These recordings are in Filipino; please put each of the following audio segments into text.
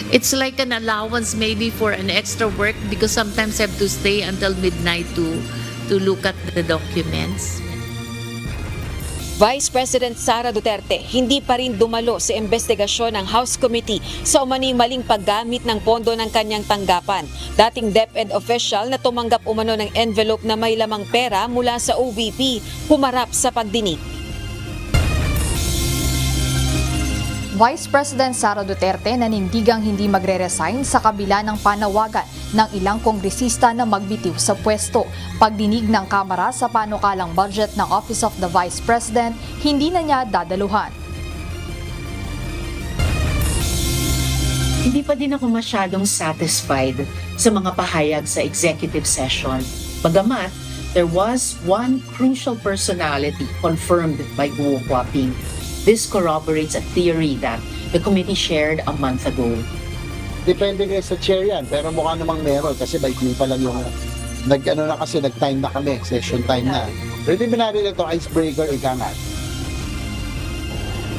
it's like an allowance maybe for an extra work because sometimes I have to stay until midnight to look at the documents. Vice President Sara Duterte hindi pa rin dumalo sa investigasyon ng House Committee sa umano'y maling paggamit ng pondo ng kanyang tanggapan. Dating DepEd official na tumanggap umano ng envelope na may lamang pera mula sa OVP, humarap sa pagdinig. Vice President Sara Duterte nanindigang hindi magre-resign sa kabila ng panawagan ng ilang kongresista na magbitiw sa pwesto. Pagdinig ng Kamara sa panukalang budget ng Office of the Vice President, hindi na niya dadaluhan. Hindi pa din ako masyadong satisfied sa mga pahayag sa executive session. Bagamat, there was one crucial personality confirmed by Guo Huaping. This corroborates a theory that the committee shared a month ago. Depende kayo sa chair yan, pero mukha namang meron kasi by June pa lang yung nag-time na kami, session time na. Preliminary na ito, icebreaker, ika nga.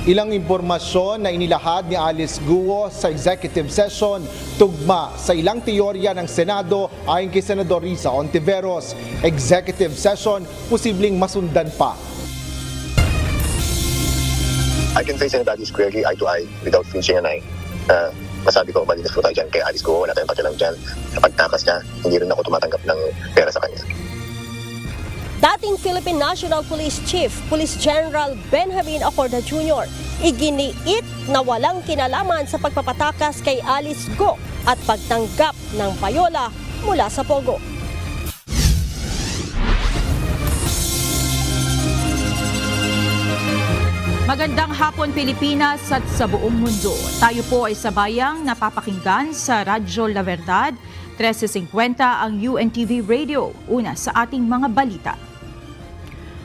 Ilang impormasyon na inilahad ni Alice Guo sa executive session tugma sa ilang teorya ng Senado ayon kay Senador Risa Ontiveros. Executive session posibleng masundan pa. I can face anybody squarely eye to eye without flinching an eye. Masabi ko, malinis po tayo dyan kay Alice Guo, wala tayong pakialam dyan. Sa pagtakas niya, hindi rin ako tumatanggap ng pera sa kanya. Dating Philippine National Police Chief, Police General Benjamin Acorda Jr., iginiit na walang kinalaman sa pagpapatakas kay Alice Guo at pagtanggap ng payola mula sa Pogo. Magandang hapon Pilipinas at sa buong mundo. Tayo po ay sabayang napapakinggan sa Radyo La Verdad, 1350 ang UNTV Radio. Una sa ating mga balita.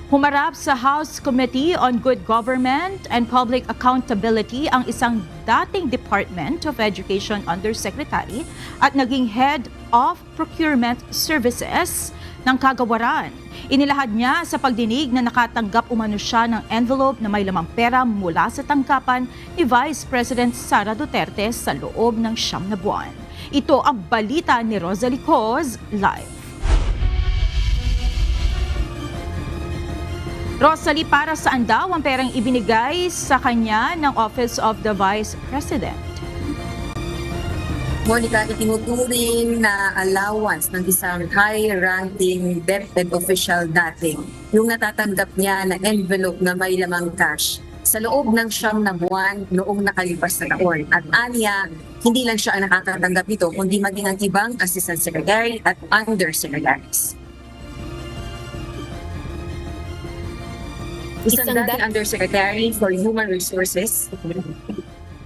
Humarap sa House Committee on Good Government and Public Accountability ang isang dating Department of Education Undersecretary at naging Head of Procurement Services ng Kagawaran. Inilahad niya sa pagdinig na nakatanggap umano siya ng envelope na may lamang pera mula sa tangkapan ni Vice President Sara Duterte sa loob ng 9 na buwan. Ito ang balita ni Rosalie Coz live. Rosalie, para saan daw ang perang ibinigay sa kanya ng Office of the Vice President? Monica, itinuturing na allowance ng isang high-ranking DepEd official dating yung natatanggap niya na envelope na may lamang cash sa loob ng 9 na buwan noong nakalipas na taon. At aniya, hindi lang siya ang nakakatanggap nito, kundi maging ang ibang assistant secretary at undersecretaries. Isang dating undersecretary for Human Resources,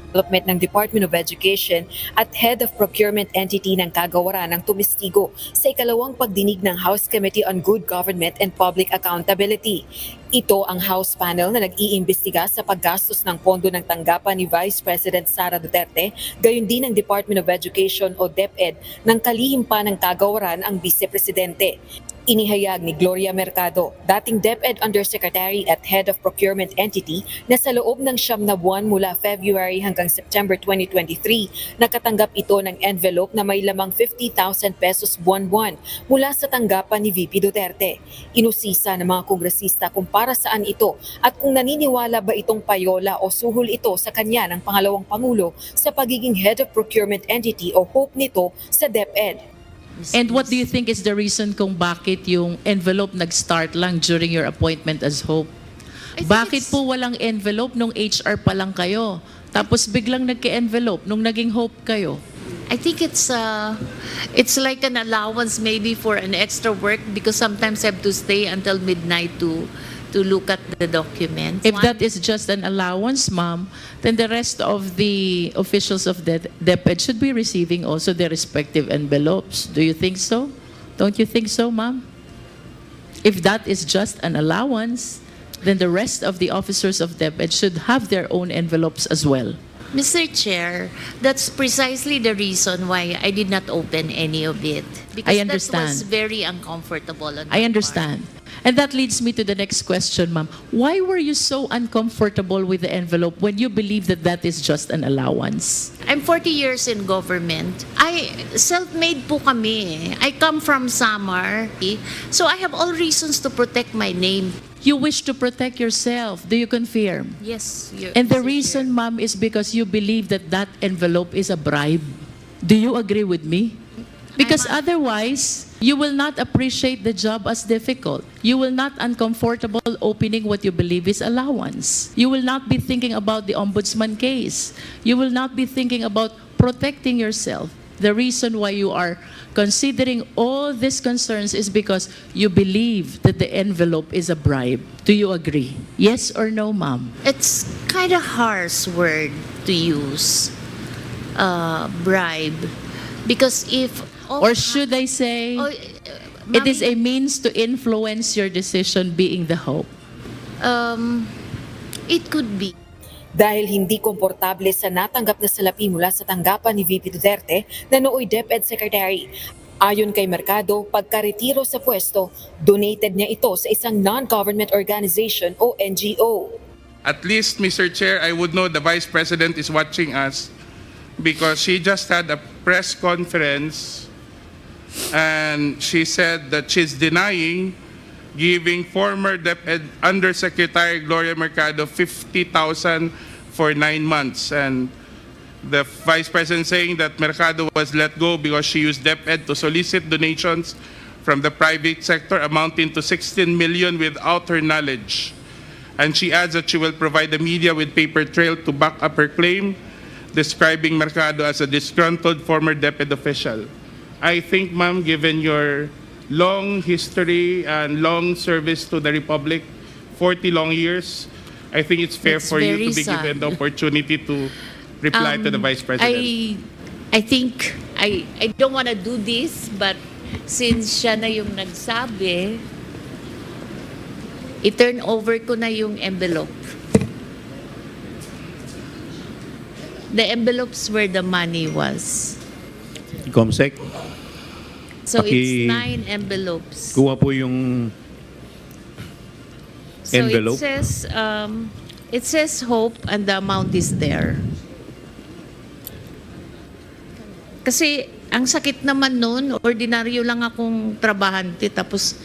Development ng Department of Education at Head of Procurement Entity ng Kagawaran ang tumistigo sa ikalawang pagdinig ng House Committee on Good Government and Public Accountability. Ito ang House panel na nag-iimbestiga sa paggastos ng pondo ng tanggapan ni Vice President Sara Duterte, gayon din ng Department of Education o DepEd ng kalihim pa ng Kagawaran ang Vice Presidente. Inihayag ni Gloria Mercado, dating DepEd Undersecretary at Head of Procurement Entity, na sa loob ng 9 na buwan mula February hanggang September 2023, nakatanggap ito ng envelope na may lamang 50,000 pesos buwan-buwan mula sa tanggapan ni VP Duterte. Inusisa ng mga kongresista kung para saan ito at kung naniniwala ba itong payola o suhol ito sa kanya ng pangalawang Pangulo sa pagiging Head of Procurement Entity o hope nito sa DepEd. And what do you think is the reason kung bakit yung envelope nag-start lang during your appointment as Hope? Bakit po walang envelope nung HR pa lang kayo? Tapos biglang nagka-envelope nung naging Hope kayo? I think it's like an allowance maybe for an extra work because sometimes I have to stay until midnight to look at the documents. If that is just an allowance, ma'am, then the rest of the officials of the DepEd should be receiving also their respective envelopes. Do you think so? Don't you think so, ma'am? If that is just an allowance, then the rest of the officers of DepEd should have their own envelopes as well. Mr. Chair, that's precisely the reason why I did not open any of it. Because I understand. that was very uncomfortable on I my understand. part. And that leads me to the next question, ma'am. Why were you so uncomfortable with the envelope when you believe that that is just an allowance? I'm 40 years in government. Self-made po kami. I come from Samar. So I have all reasons to protect my name. You wish to protect yourself. Do you confirm? Yes. And the reason, ma'am, is because you believe that that envelope is a bribe. Do you agree with me? Because otherwise, you will not appreciate the job as difficult. You will not uncomfortable opening what you believe is allowance. You will not be thinking about the ombudsman case. You will not be thinking about protecting yourself. The reason why you are considering all these concerns is because you believe that the envelope is a bribe. Do you agree? Yes or no, ma'am? It's kind of harsh word to use, bribe. Because if... Or should I say, it is a means to influence your decision being the hope? It could be. Dahil hindi komportable sa natanggap na salapi mula sa tanggapan ni VP Duterte na nooy DepEd Secretary. Ayon kay Mercado, pagkaretiro sa pwesto, donated niya ito sa isang non-government organization o NGO. At least, Mr. Chair, I would know the Vice President is watching us because she just had a press conference and she said that she's denying giving former DepEd Undersecretary Gloria Mercado 50,000 for 9 months. And the Vice President saying that Mercado was let go because she used DepEd to solicit donations from the private sector amounting to 16 million without her knowledge. And she adds that she will provide the media with paper trail to back up her claim, describing Mercado as a disgruntled former DepEd official. I think, ma'am, given your long history and long service to the Republic, 40 long years, I think it's fair That's for you very to be sad. given the opportunity to reply to the Vice President. I think, I don't want to do this, but since siya na yung nagsabi, i-turn over ko na yung envelope. The envelopes where the money was. Comsec, So Paki- it's 9 envelopes. kuha po yung So envelope. it says hope and the amount is there. Kasi ang sakit naman nun, ordinaryo lang akong trabahante tapos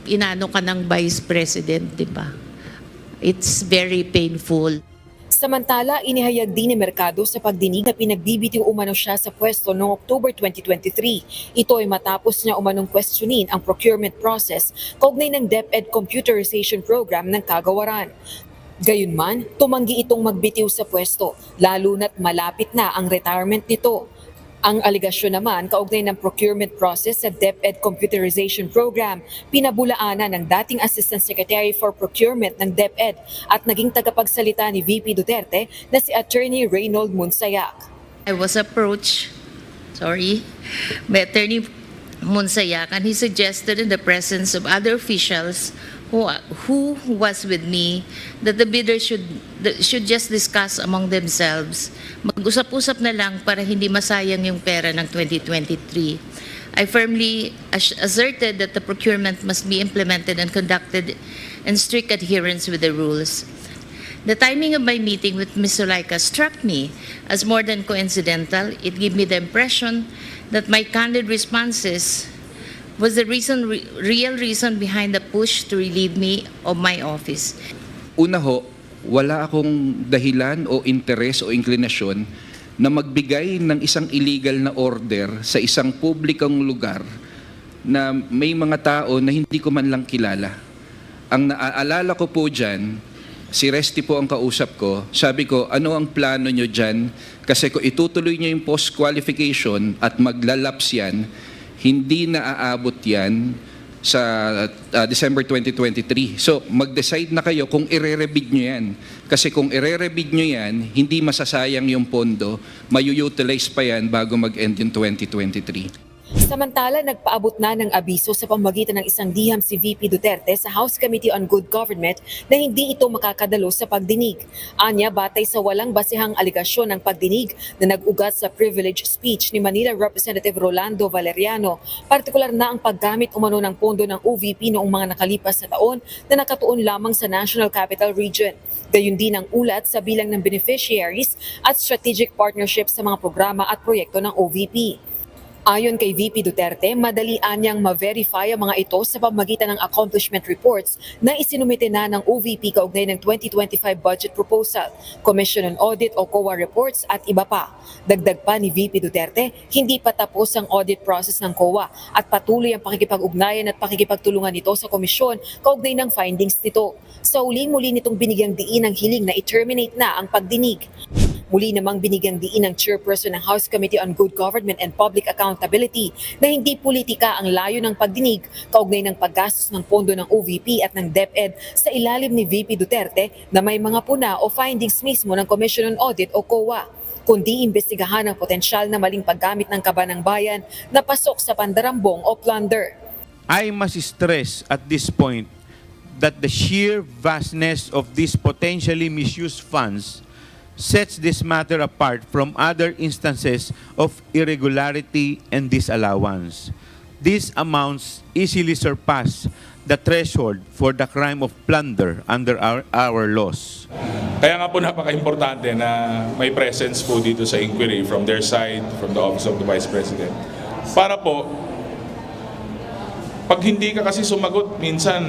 inano ka ng Vice President, di ba? It's very painful. Samantala, inihayag din ni Mercado sa pagdinig na pinagbibitiw umano siya sa pwesto noong October 2023. Ito ay matapos niya umanong questionin ang procurement process kaugnay ng DepEd computerization program ng Kagawaran. Gayunman, tumanggi itong magbitiw sa pwesto, lalo na't malapit na ang retirement nito. Ang aligasyon naman kaugnay ng procurement process sa DepEd Computerization Program, pinabulaanan ng dating Assistant Secretary for Procurement ng DepEd at naging tagapagsalita ni VP Duterte na si Attorney Reynold Munsayak. I was approached, by Attorney Munsayak, and he suggested in the presence of other officials who was with me that the bidders should just discuss among themselves. Mag-usap-usap na lang para hindi masayang yung pera ng 2023. I firmly asserted that the procurement must be implemented and conducted in strict adherence with the rules. The timing of my meeting with Ms. Zulaika struck me as more than coincidental. It gave me the impression that my candid responses was the real reason behind the push to relieve me of my office. Una ho, wala akong dahilan o interes o inklinasyon na magbigay ng isang illegal na order sa isang publikong lugar na may mga tao na hindi ko man lang kilala. Ang naaalala ko po dyan, si Resty po ang kausap ko, sabi ko, ano ang plano nyo dyan? Kasi kung itutuloy nyo yung post-qualification at maglalaps yan, hindi na aabot yan sa December 2023. So, mag-decide na kayo kung ire-rebid nyo yan. Kasi kung ire-rebid nyo yan, hindi masasayang yung pondo, mayu-utilize pa yan bago mag-end yung 2023. Samantala, nagpaabot na ng abiso sa pamamagitan ng isang liham si VP Duterte sa House Committee on Good Government na hindi ito makakadalo sa pagdinig. Anya, batay sa walang basehang aligasyon ng pagdinig na nag-ugat sa privilege speech ni Manila Representative Rolando Valeriano, partikular na ang paggamit umano ng pondo ng OVP noong mga nakalipas na taon na nakatuon lamang sa National Capital Region. Gayun din ang ulat sa bilang ng beneficiaries at strategic partnerships sa mga programa at proyekto ng OVP. Ayon kay VP Duterte, madalian niyang ma-verify ang mga ito sa pamamagitan ng accomplishment reports na isinumite na ng OVP kaugnay ng 2025 budget proposal, Commission on Audit o COA reports at iba pa. Dagdag pa ni VP Duterte, hindi pa tapos ang audit process ng COA at patuloy ang pakikipag-ugnayan at pakikipagtulungan nito sa komisyon kaugnay ng findings nito. Sa muli nitong binigyang diin ang hiling na i-terminate na ang pagdinig. Muli namang binigyang diin ng chairperson ng House Committee on Good Government and Public Accountability na hindi politika ang layo ng pagdinig kaugnay ng paggastos ng pondo ng OVP at ng DepEd sa ilalim ni VP Duterte na may mga puna o findings mismo ng Commission on Audit o COA, kundi imbestigahan ang potensyal na maling paggamit ng kaba ng bayan na pasok sa pandarambong o plunder. I must stress at this point that the sheer vastness of these potentially misused funds sets this matter apart from other instances of irregularity and disallowance. These amounts easily surpass the threshold for the crime of plunder under our laws. Kaya nga po napaka-importante na may presence po dito sa inquiry from their side, from the Office of the Vice President. Para po, pag hindi ka kasi sumagot, minsan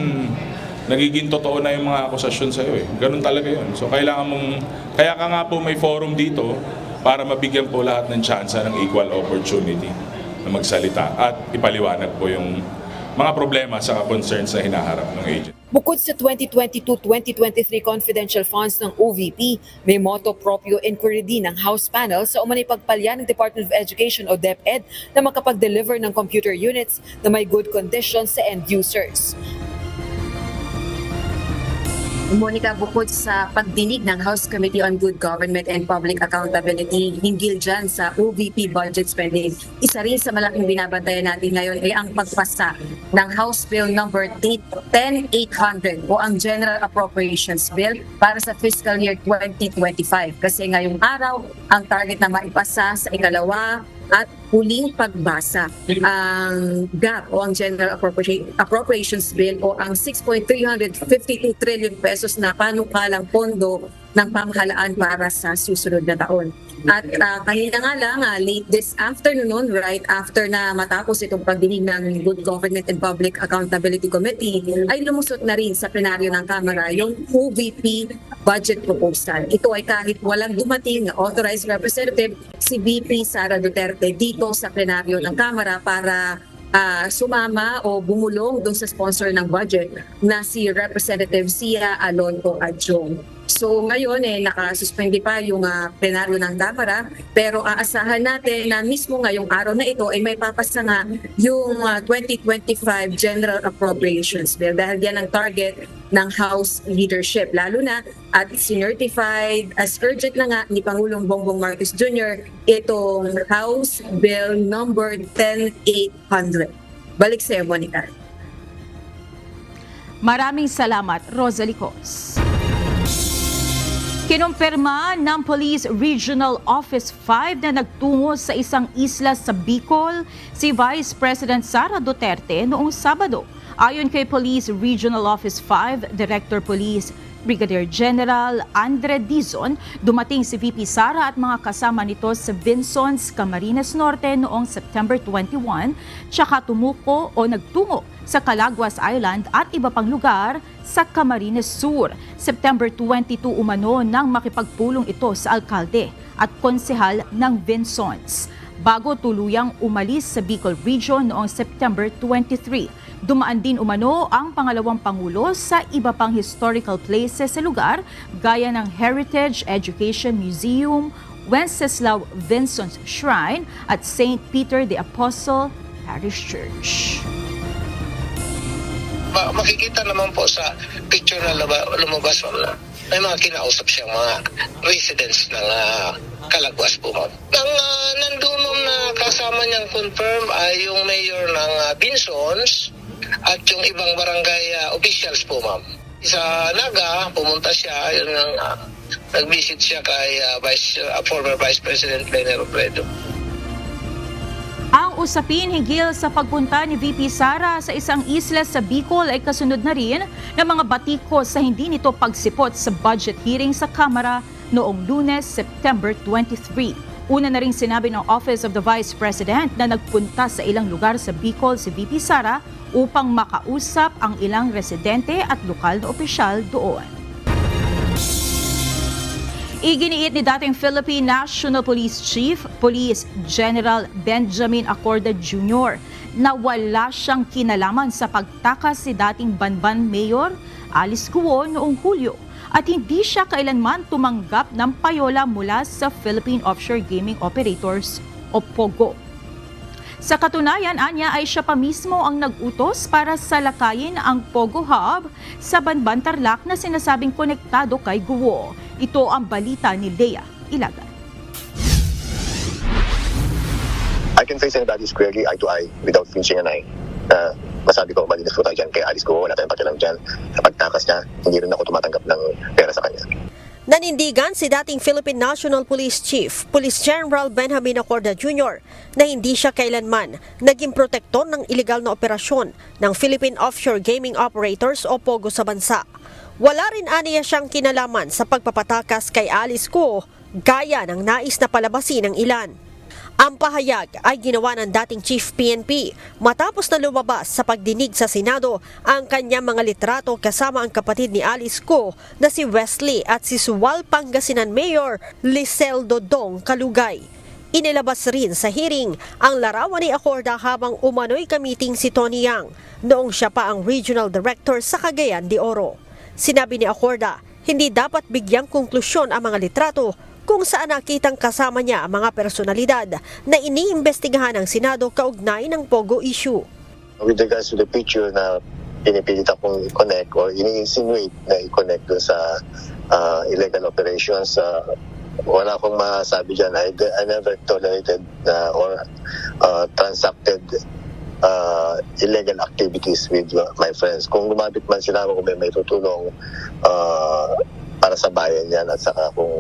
nagiging totoo na yung mga akusasyon sa iyo. Ganun talaga yun. So kailangan kaya ka nga po may forum dito para mabigyan po lahat ng tsansa ng equal opportunity na magsalita at ipaliwanag po yung mga problema sa concerns na hinaharap ng agent. Bukod sa 2022-2023 confidential funds ng OVP, may motu proprio inquiry din ng House panel sa umanay pagpalya ng Department of Education o DepEd na makapag-deliver ng computer units na may good conditions sa end users. Monica, bukod sa pagdinig ng House Committee on Good Government and Public Accountability hinggil dyan sa OVP budget spending, isa rin sa malaking binabantayan natin ngayon ay ang pagpasa ng House Bill number 10800 o ang General Appropriations Bill para sa fiscal year 2025. Kasi ngayong araw, ang target na maipasa sa ikalawa at huling pagbasa ang GAP o ang General Appropriations Bill o ang 6.352 trillion pesos na panukalang pondo ng pamahalaan para sa susunod na taon. At kanina nga lang, late this afternoon, right after na matapos itong pagdinig ng Good Government and Public Accountability Committee, ay lumusot na rin sa plenaryo ng Kamara yung OVP budget proposal. Ito ay kahit walang dumating na authorized representative, si VP Sara Duterte dito sa plenaryo ng Kamara para sumama o bumulong doon sa sponsor ng budget na si Representative Sia Alonto Adjong. So ngayon nakasuspende pa yung plenaryo ng Kamara, pero aasahan natin na mismo ngayong araw na ito ay may papasa nga yung 2025 General Appropriations Bill dahil yan ang target ng House leadership, lalo na at sinertified as urgent na nga ni Pangulong Bongbong Marcos Jr. itong House Bill number 10800. Balik sa'yo, Monica. Maraming salamat, Rosalie Cos. Kinumpirma ng Police Regional Office 5 na nagtungo sa isang isla sa Bicol si Vice President Sara Duterte noong Sabado. Ayon kay Police Regional Office 5, Director Police Brigadier General Andre Dizon, dumating si VP Sara at mga kasama nito sa Vinsons, Camarines Norte noong September 21, tsaka tumuko o nagtungo sa Calaguas Island at iba pang lugar sa Camarines Sur. September 22 umano nang makipagpulong ito sa alkalde at konsehal ng Vinsons, bago tuluyang umalis sa Bicol Region noong September 23. Dumaan din umano ang pangalawang Pangulo sa iba pang historical places sa lugar gaya ng Heritage Education Museum, Wenceslao Vinsons Shrine at St. Peter the Apostle Parish Church. Makikita naman po sa picture na lumabas may mga kinausap siyang mga residents ng Calaguas po, ma'am. Ang nandun na kasama niyang confirm ay yung mayor ng Binsons at yung ibang barangay officials po, ma'am. Sa Naga, pumunta siya, yun nag-visit siya kay former Vice President Leni Robredo. Ang usapin hinggil sa pagpunta ni VP Sara sa isang isla sa Bicol ay kasunod na rin ng mga batikos sa hindi nito pagsipot sa budget hearing sa Kamara noong Lunes, September 23. Una na rin sinabi ng Office of the Vice President na nagpunta sa ilang lugar sa Bicol si VP Sara upang makausap ang ilang residente at lokal na opisyal doon. Iginiit ni dating Philippine National Police Chief, Police General Benjamin Acorda Jr. na wala siyang kinalaman sa pagtakas si dating Banban Mayor Alice Guo noong Hulyo at hindi siya kailanman tumanggap ng payola mula sa Philippine Offshore Gaming Operators o POGO. Sa katunayan, anya ay siya pa mismo ang nag-utos para salakayin ang POGO Hub sa Banban Tarlac na sinasabing konektado kay Guo. Ito ang balita ni Lea Ilagan. I can face anybody squarely eye to eye without flinching an eye. Masabi ko, malinis po tayo dyan kay Alice Guo, wala tayong pakialam dyan. Sa pagtakas niya, hindi rin ako tumatanggap ng pera sa kanya. Nanindigan si dating Philippine National Police Chief, Police General Benjamin Acorda Jr. na hindi siya kailanman naging protektor ng ilegal na operasyon ng Philippine Offshore Gaming Operators o POGO sa bansa. Wala rin aniya siyang kinalaman sa pagpapatakas kay Alice Guo gaya ng nais na palabasin ng ilan. Ang pahayag ay ginawa ng dating Chief PNP matapos na lumabas sa pagdinig sa Senado ang kanyang mga litrato kasama ang kapatid ni Alice Guo na si Wesley at si Suwal Pangasinan Mayor Lisel Dodong Kalugay. Inilabas rin sa hearing ang larawan ni Acorda habang umano'y kamiting si Tony Yang noong siya pa ang Regional Director sa Cagayan de Oro. Sinabi ni Acorda, hindi dapat bigyang konklusyon ang mga litrato kung saan nakitang kasama niya ang mga personalidad na iniimbestigahan ng Senado kaugnay ng POGO issue. With regards to the picture na pinipilit akong i-connect or ini-insinuate na i-connect doon sa illegal operations, wala akong masabi dyan. I never tolerated or transacted illegal activities with my friends. Kung lumapit man sila kung may tutulong para sa bayan yan at saka kung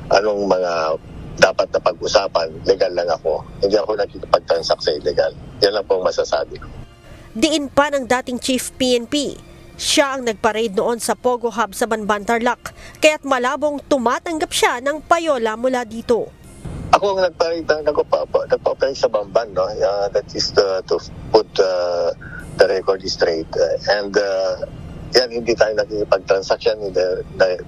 anong mga dapat na pag-usapan, legal lang ako. Hindi ako nakikipag-transact sa illegal. Yan lang po ang masasabi ko. Diin pa ng dating Chief PNP, siya ang nagparade noon sa POGO Hub sa Banban Tarlac, kaya't malabong tumatanggap siya ng payola mula dito. Ako ang nagpa-operate sa Bamban, no? That is to put the record straight. Yan, hindi tayo nakikipag-transaction, hindi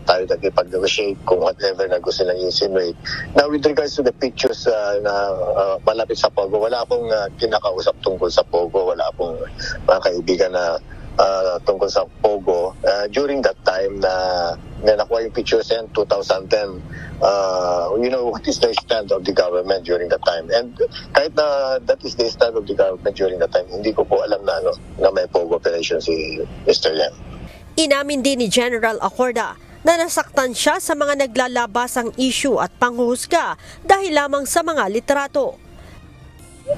tayo nakikipag-negotiate kung whatever na gusto nilang insinuate. Now, with regards to the pictures na malapit sa POGO, wala akong kinakausap tungkol sa POGO, wala akong mga kaibigan na tungkol sa POGO. During that time na nakuha yung pictures yan, 2010, you know what is the stand of the government during that time. And kahit na that is the stand of the government during that time, hindi ko po alam na may POGO operation si Mr. Yang. Inamin din ni General Acorda na nasaktan siya sa mga naglalabasang issue at panghuhusga dahil lamang sa mga litrato.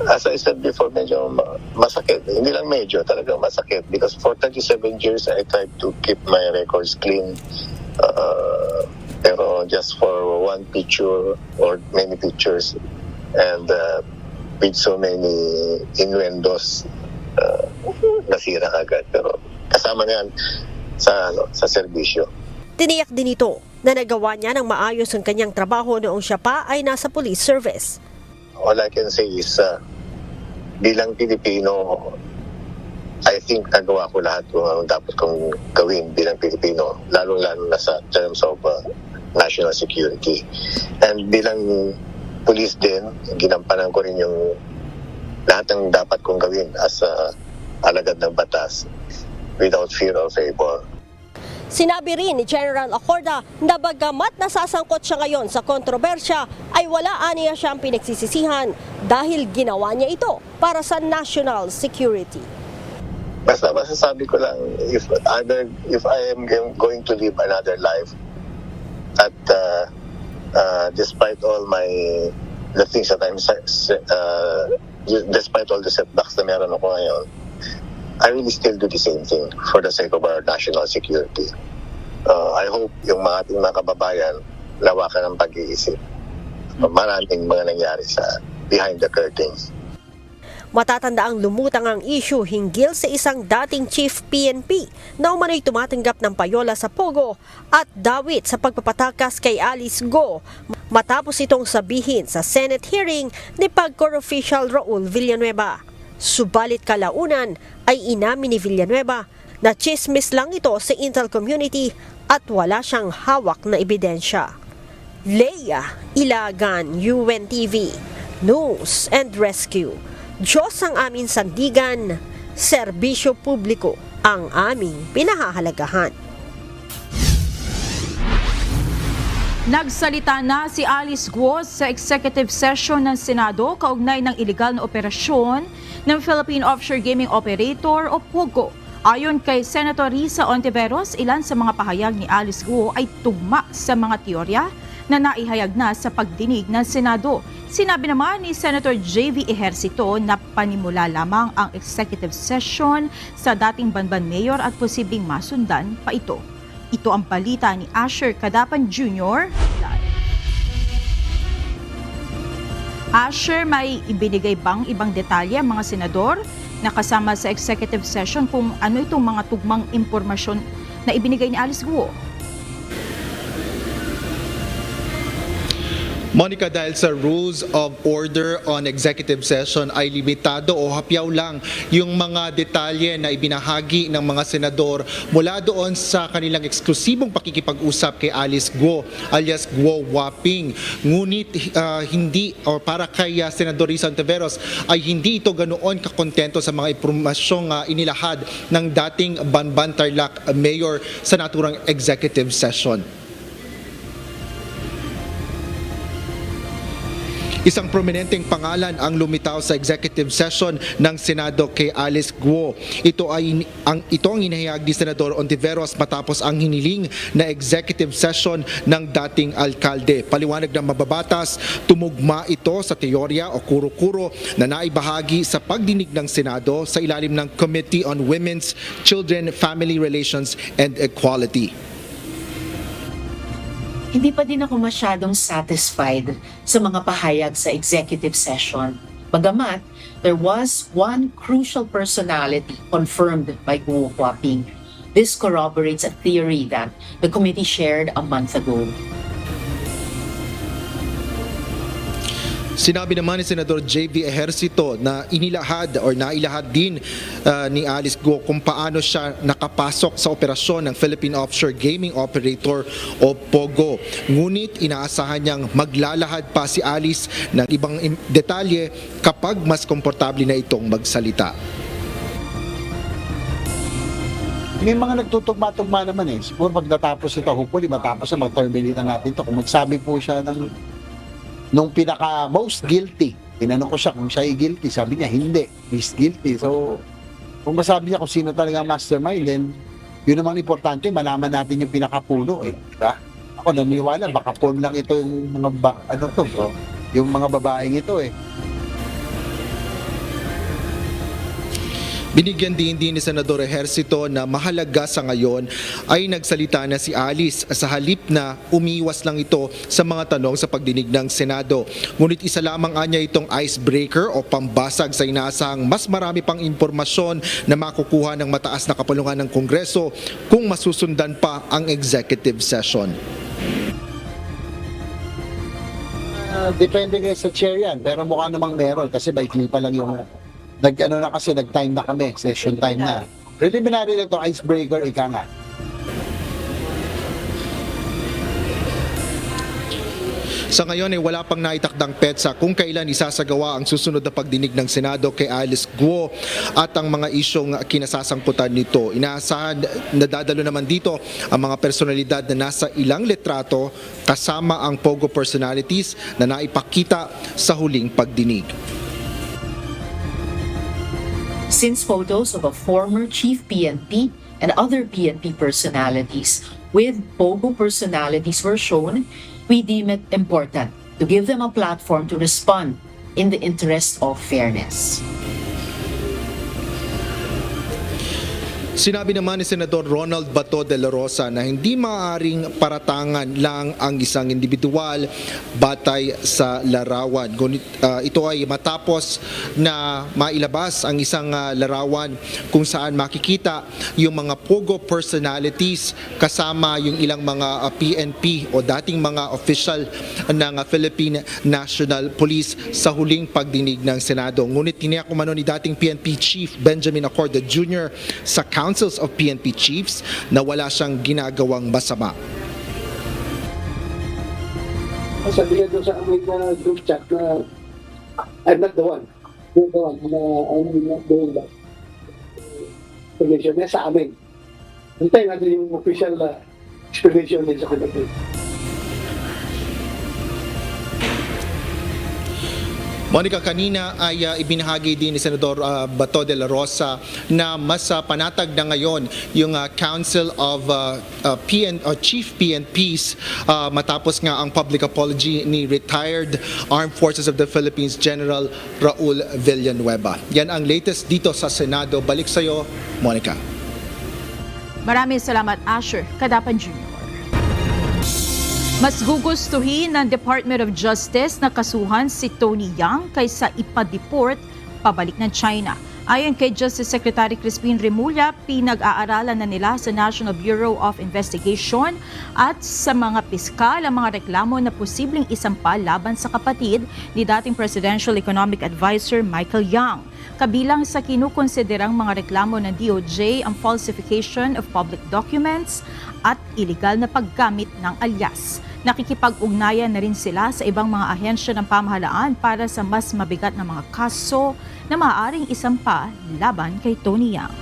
As I said before, medyo masakit. Hindi lang medyo, talagang masakit. Because for 37 years, I tried to keep my records clean. Pero just for one picture or many pictures and with so many innuendos, nasira agad. Pero kasama niyan sa serbisyo. Tiniyak din ito na nagawa niya ng maayos ang kanyang trabaho noong siya pa ay nasa police service. All I can say is, bilang Pilipino, I think nagawa ko lahat kung dapat kong gawin bilang Pilipino, lalo-lalo na sa terms of national security. And bilang police din, ginampanan ko rin yung lahat ng dapat kong gawin as alagad ng batas without fear or favor. Sinabi rin ni General Acorda na bagamat nasasangkot siya ngayon sa kontrobersya ay wala aniya siyang pinagsisisihan dahil ginawa niya ito para sa national security. Basta masasabi ko lang, if I am going to live another life, At despite all the things that despite all the setbacks na meron ako ngayon, I really still do the same thing for the sake of our national security. I hope yung mga ating mga kababayan lawakan ng pag-iisip. Maraming mga nangyari sa behind the curtains. Matatandaang lumutang ang issue hinggil sa isang dating chief PNP na umano'y tumatanggap ng payola sa Pogo at dawit sa pagpapatakas kay Alice Go matapos itong sabihin sa Senate hearing ni PAGCOR official Raul Villanueva. Subalit kalaunan ay inamin ni Villanueva na chismis lang ito sa Intel community at wala siyang hawak na ebidensya. Leia Ilagan, UNTV, News and Rescue. Diyos ang aming sandigan, serbisyo publiko ang aming pinahahalagahan. Nagsalita na si Alice Guo sa executive session ng Senado kaugnay ng iligal na operasyon ng Philippine Offshore Gaming Operator o POGO. Ayon kay Senator Risa Ontiveros, ilan sa mga pahayag ni Alice Guo ay tugma sa mga teorya na naihayag na sa pagdinig ng Senado. Sinabi naman ni Senator J.V. Ejercito na panimula lamang ang executive session sa dating Banban Mayor at posibleng masundan pa ito. Ito ang balita ni Asher Cadapan Jr. Asher, may ibinigay bang ibang detalye ang mga senador na kasama sa executive session kung ano itong mga tugmang impormasyon na ibinigay ni Alice Guo? Monica, dahil sa rules of order on executive session ay limitado o hapyaw lang yung mga detalye na ibinahagi ng mga senador mula doon sa kanilang eksklusibong pakikipag-usap kay Alice Guo alias Guo Waping. Ngunit hindi, o para kay Senador Risa Ontiveros, ay hindi ito ganoon kakontento sa mga impormasyong inilahad ng dating Banban Tarlac Mayor sa naturang executive session. Isang prominenteng pangalan ang lumitaw sa executive session ng Senado kay Alice Guo. Ito ang inihayag ni Senador Ontiveros matapos ang hiniling na executive session ng dating alkalde. Paliwanag ng mababatas, tumugma ito sa teorya o kuro-kuro na naibahagi sa pagdinig ng Senado sa ilalim ng Committee on Women's, Children, Family Relations and Equality. Hindi pa din ako masyadong satisfied sa mga pahayag sa executive session. Bagamat, there was one crucial personality confirmed by Guo Huaping. This corroborates a theory that the committee shared a month ago. Sinabi naman ni Senador J.V. Ejercito na nailahad din ni Alice Guo kung paano siya nakapasok sa operasyon ng Philippine Offshore Gaming Operator o POGO. Ngunit inaasahan niyang maglalahad pa si Alice ng ibang detalye kapag mas komportable na itong magsalita. May mga nagtutugma-tugma naman eh. Siguro pag natapos ito, hopefully matapos na mag-terminate na natin ito. Kung magsabi po siya nung pinaka most guilty, tinanong ko siya kung siya ay guilty, sabi niya hindi, he's guilty. So kung masabi niya kung sino talaga mastermind, then yun namang importante, malaman natin yung pinakapuno eh, diba? Ako naniwala, baka form lang ito yung mga yung mga babaeng ito eh. Binigyan din ni Senador Ejercito na mahalaga sa ngayon ay nagsalita na si Alice sa halip na umiwas lang ito sa mga tanong sa pagdinig ng Senado. Ngunit isa lamang anya itong icebreaker o pambasag sa inaasahang mas marami pang impormasyon na makukuha ng mataas na kapulungan ng Kongreso kung masusundan pa ang executive session. Depende kayo sa chair yan, pero mukha namang meron kasi baikli pa lang yung nag-time na kami, session time na. Preliminary na ito, icebreaker, ika nga. Sa ngayon ay wala pang naitakdang petsa kung kailan isasagawa ang susunod na pagdinig ng Senado kay Alice Guo at ang mga isyong kinasasangkutan nito. Inaasahan na dadalo naman dito ang mga personalidad na nasa ilang litrato kasama ang POGO personalities na naipakita sa huling pagdinig. Since photos of a former chief PNP and other PNP personalities with POGO personalities were shown, we deem it important to give them a platform to respond in the interest of fairness. Sinabi naman ni Senador Ronald Bato de la Rosa na hindi maaaring paratangan lang ang isang individual batay sa larawan. Ngunit ito ay matapos na mailabas ang isang larawan kung saan makikita yung mga POGO personalities kasama yung ilang mga PNP o dating mga official ng Philippine National Police sa huling pagdinig ng Senado. Ngunit tiniyak umano ni dating PNP Chief Benjamin Acorda Jr. sa Councils of PNP Chiefs na wala siyang ginagawang masama. Sabi niya doon sa aming group chat na I'm not the one. You're the one. I'm not doing that. Explanation niya sa amin. Hintayin natin yung official explanation niya sa kanila. Monica, kanina ay ibinahagi din ni Senador Bato de la Rosa na mas panatag na ngayon yung Council of Chief PNPs matapos nga ang public apology ni retired Armed Forces of the Philippines General Raul Villanueva. Yan ang latest dito sa Senado. Balik sa'yo, Monica. Maraming salamat, Asher Kadapan Jr. Mas gugustuhin ng Department of Justice na kasuhan si Tony Yang kaysa ipa-deport pabalik ng China. Ayon kay Justice Secretary Crispin Remulla, pinag-aaralan na nila sa National Bureau of Investigation at sa mga piskal ang mga reklamo na posibleng isampa laban sa kapatid ni dating Presidential Economic Advisor Michael Yang. Kabilang sa kinukonsiderang mga reklamo ng DOJ ang falsification of public documents at iligal na paggamit ng alias. Nakikipag-ugnayan na rin sila sa ibang mga ahensya ng pamahalaan para sa mas mabigat na mga kaso na maaaring isampa laban kay Tony Yang.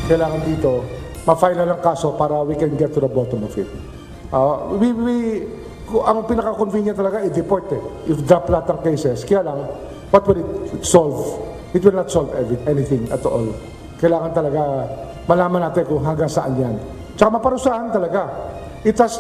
Kailangan dito, ma-file na lang kaso para we can get to the bottom of it. Ang pinaka-convenient talaga i-deport if drop lahat ng cases. Kaya lang, what will it solve? It will not solve anything at all. Kailangan talaga malaman natin kung hanggang saan yan. Tsaka maparusahan talaga. It has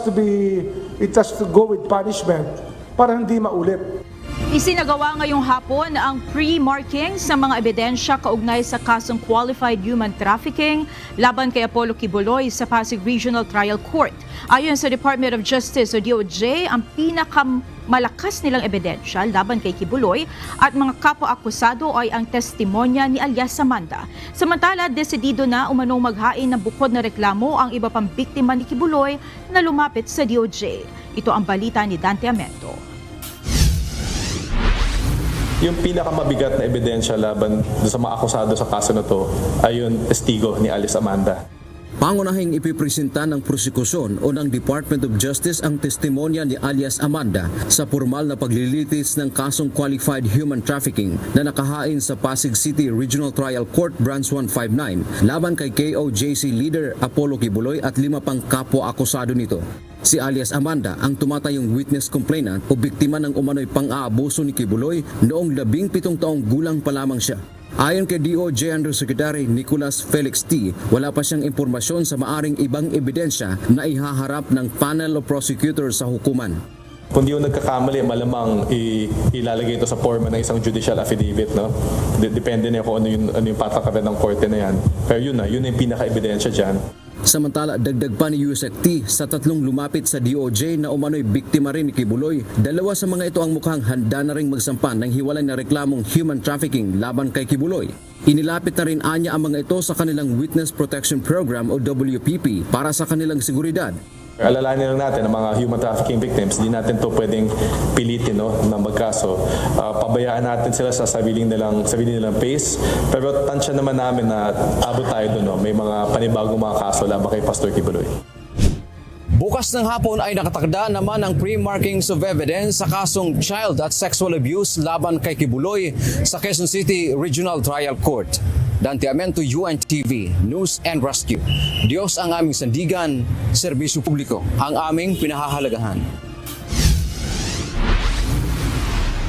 to go with punishment para hindi maulit. Isinagawa ngayong hapon ang pre-marking sa mga ebidensya kaugnay sa kasong qualified human trafficking laban kay Apollo Kibuloy sa Pasig Regional Trial Court. Ayon sa Department of Justice o DOJ, ang pinakamalakas nilang ebidensya laban kay Kibuloy at mga kapwa-akusado ay ang testimonya ni alias Amanda. Samantala, desidido na umanong maghain ng bukod na reklamo ang iba pang biktima ni Kibuloy na lumapit sa DOJ. Ito ang balita ni Dante Amento. Yung pinakamabigat na ebidensya laban sa mga akusado sa kaso na to ay yung testigo ni Alice Amanda. Pangunahing ipipresenta ng prosekusyon o ng Department of Justice ang testimonya ni alias Amanda sa formal na paglilitis ng kasong qualified human trafficking na nakahain sa Pasig City Regional Trial Court Branch 159 laban kay KOJC leader Apollo Kibuloy at 5 pang kapwa-akusado nito. Si alias Amanda ang tumatayong witness complainant o biktima ng umano'y pang-aabuso ni Kibuloy noong 17 taong gulang pa lamang siya. Ayon kay DOJ Undersecretary Nicolas Felix T., wala pa siyang impormasyon sa maaring ibang ebidensya na ihaharap ng panel of prosecutors sa hukuman. Kung di yung nagkakamali, malamang ilalagay ito sa forma ng isang judicial affidavit. No? Depende na kung ano yung patakaran ng korte na yan. Pero yun yung pinaka-ebidensya dyan. Samantala, dagdag pa ni Yusek T. sa 3 lumapit sa DOJ na umano'y biktima rin ni Kibuloy. 2 sa mga ito ang mukhang handa na ring magsampa ng hiwalay na reklamong human trafficking laban kay Kibuloy. Inilapit na rin anya ang mga ito sa kanilang Witness Protection Program o WPP para sa kanilang seguridad. Alalahanin lang natin ang mga human trafficking victims, di natin to pwedeng pilitin na magkaso. Pabayaan natin sila sa sarili nilang pace, pero tansya naman namin na abot tayo doon. May mga panibagong mga kaso laban kay Pastor Kibuloy. Bukas ng hapon ay nakatakda naman ang pre-markings of evidence sa kasong child at sexual abuse laban kay Kibuloy sa Quezon City Regional Trial Court. Dante Amento, UNTV, News and Rescue. Diyos ang aming sandigan, serbisyo publiko ang aming pinahahalagahan.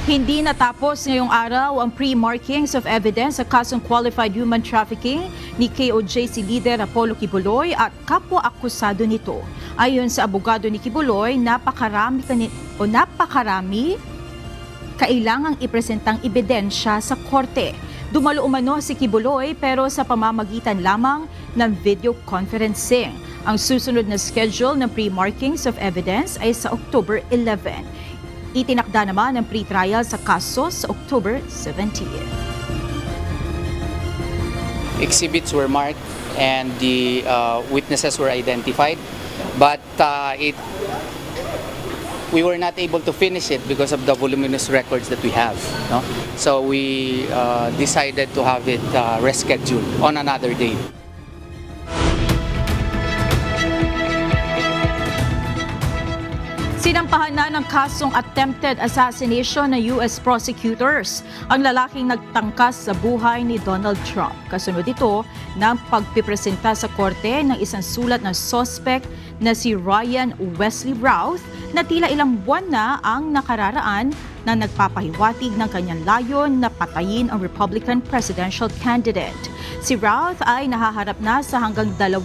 Hindi natapos ngayong araw ang pre-markings of evidence sa kasong qualified human trafficking ni KOJC leader Apollo Kibuloy at kapwa-akusado nito. Ayon sa abogado ni Kibuloy, napakarami kailangang ipresentang ebidensya sa korte. Dumalo umano si Kibuloy pero sa pamamagitan lamang ng video conferencing. Ang susunod na schedule ng pre-markings of evidence ay sa October 11. Itinakda naman ang pre-trial sa kaso sa October 17. Exhibits were marked and the witnesses were identified, but we were not able to finish it because of the voluminous records that we have. No? So we decided to have it rescheduled on another day. Sinampahan na ng kasong attempted assassination ng US prosecutors ang lalaking nagtangkas sa buhay ni Donald Trump. Kasunod ito ng pagpipresenta sa korte ng isang sulat ng suspect na si Ryan Wesley Routh na tila ilang buwan na ang nakararaan na nagpapahiwatig ng kanyang layon na patayin ang Republican presidential candidate. Si Routh ay nahaharap na sa hanggang 20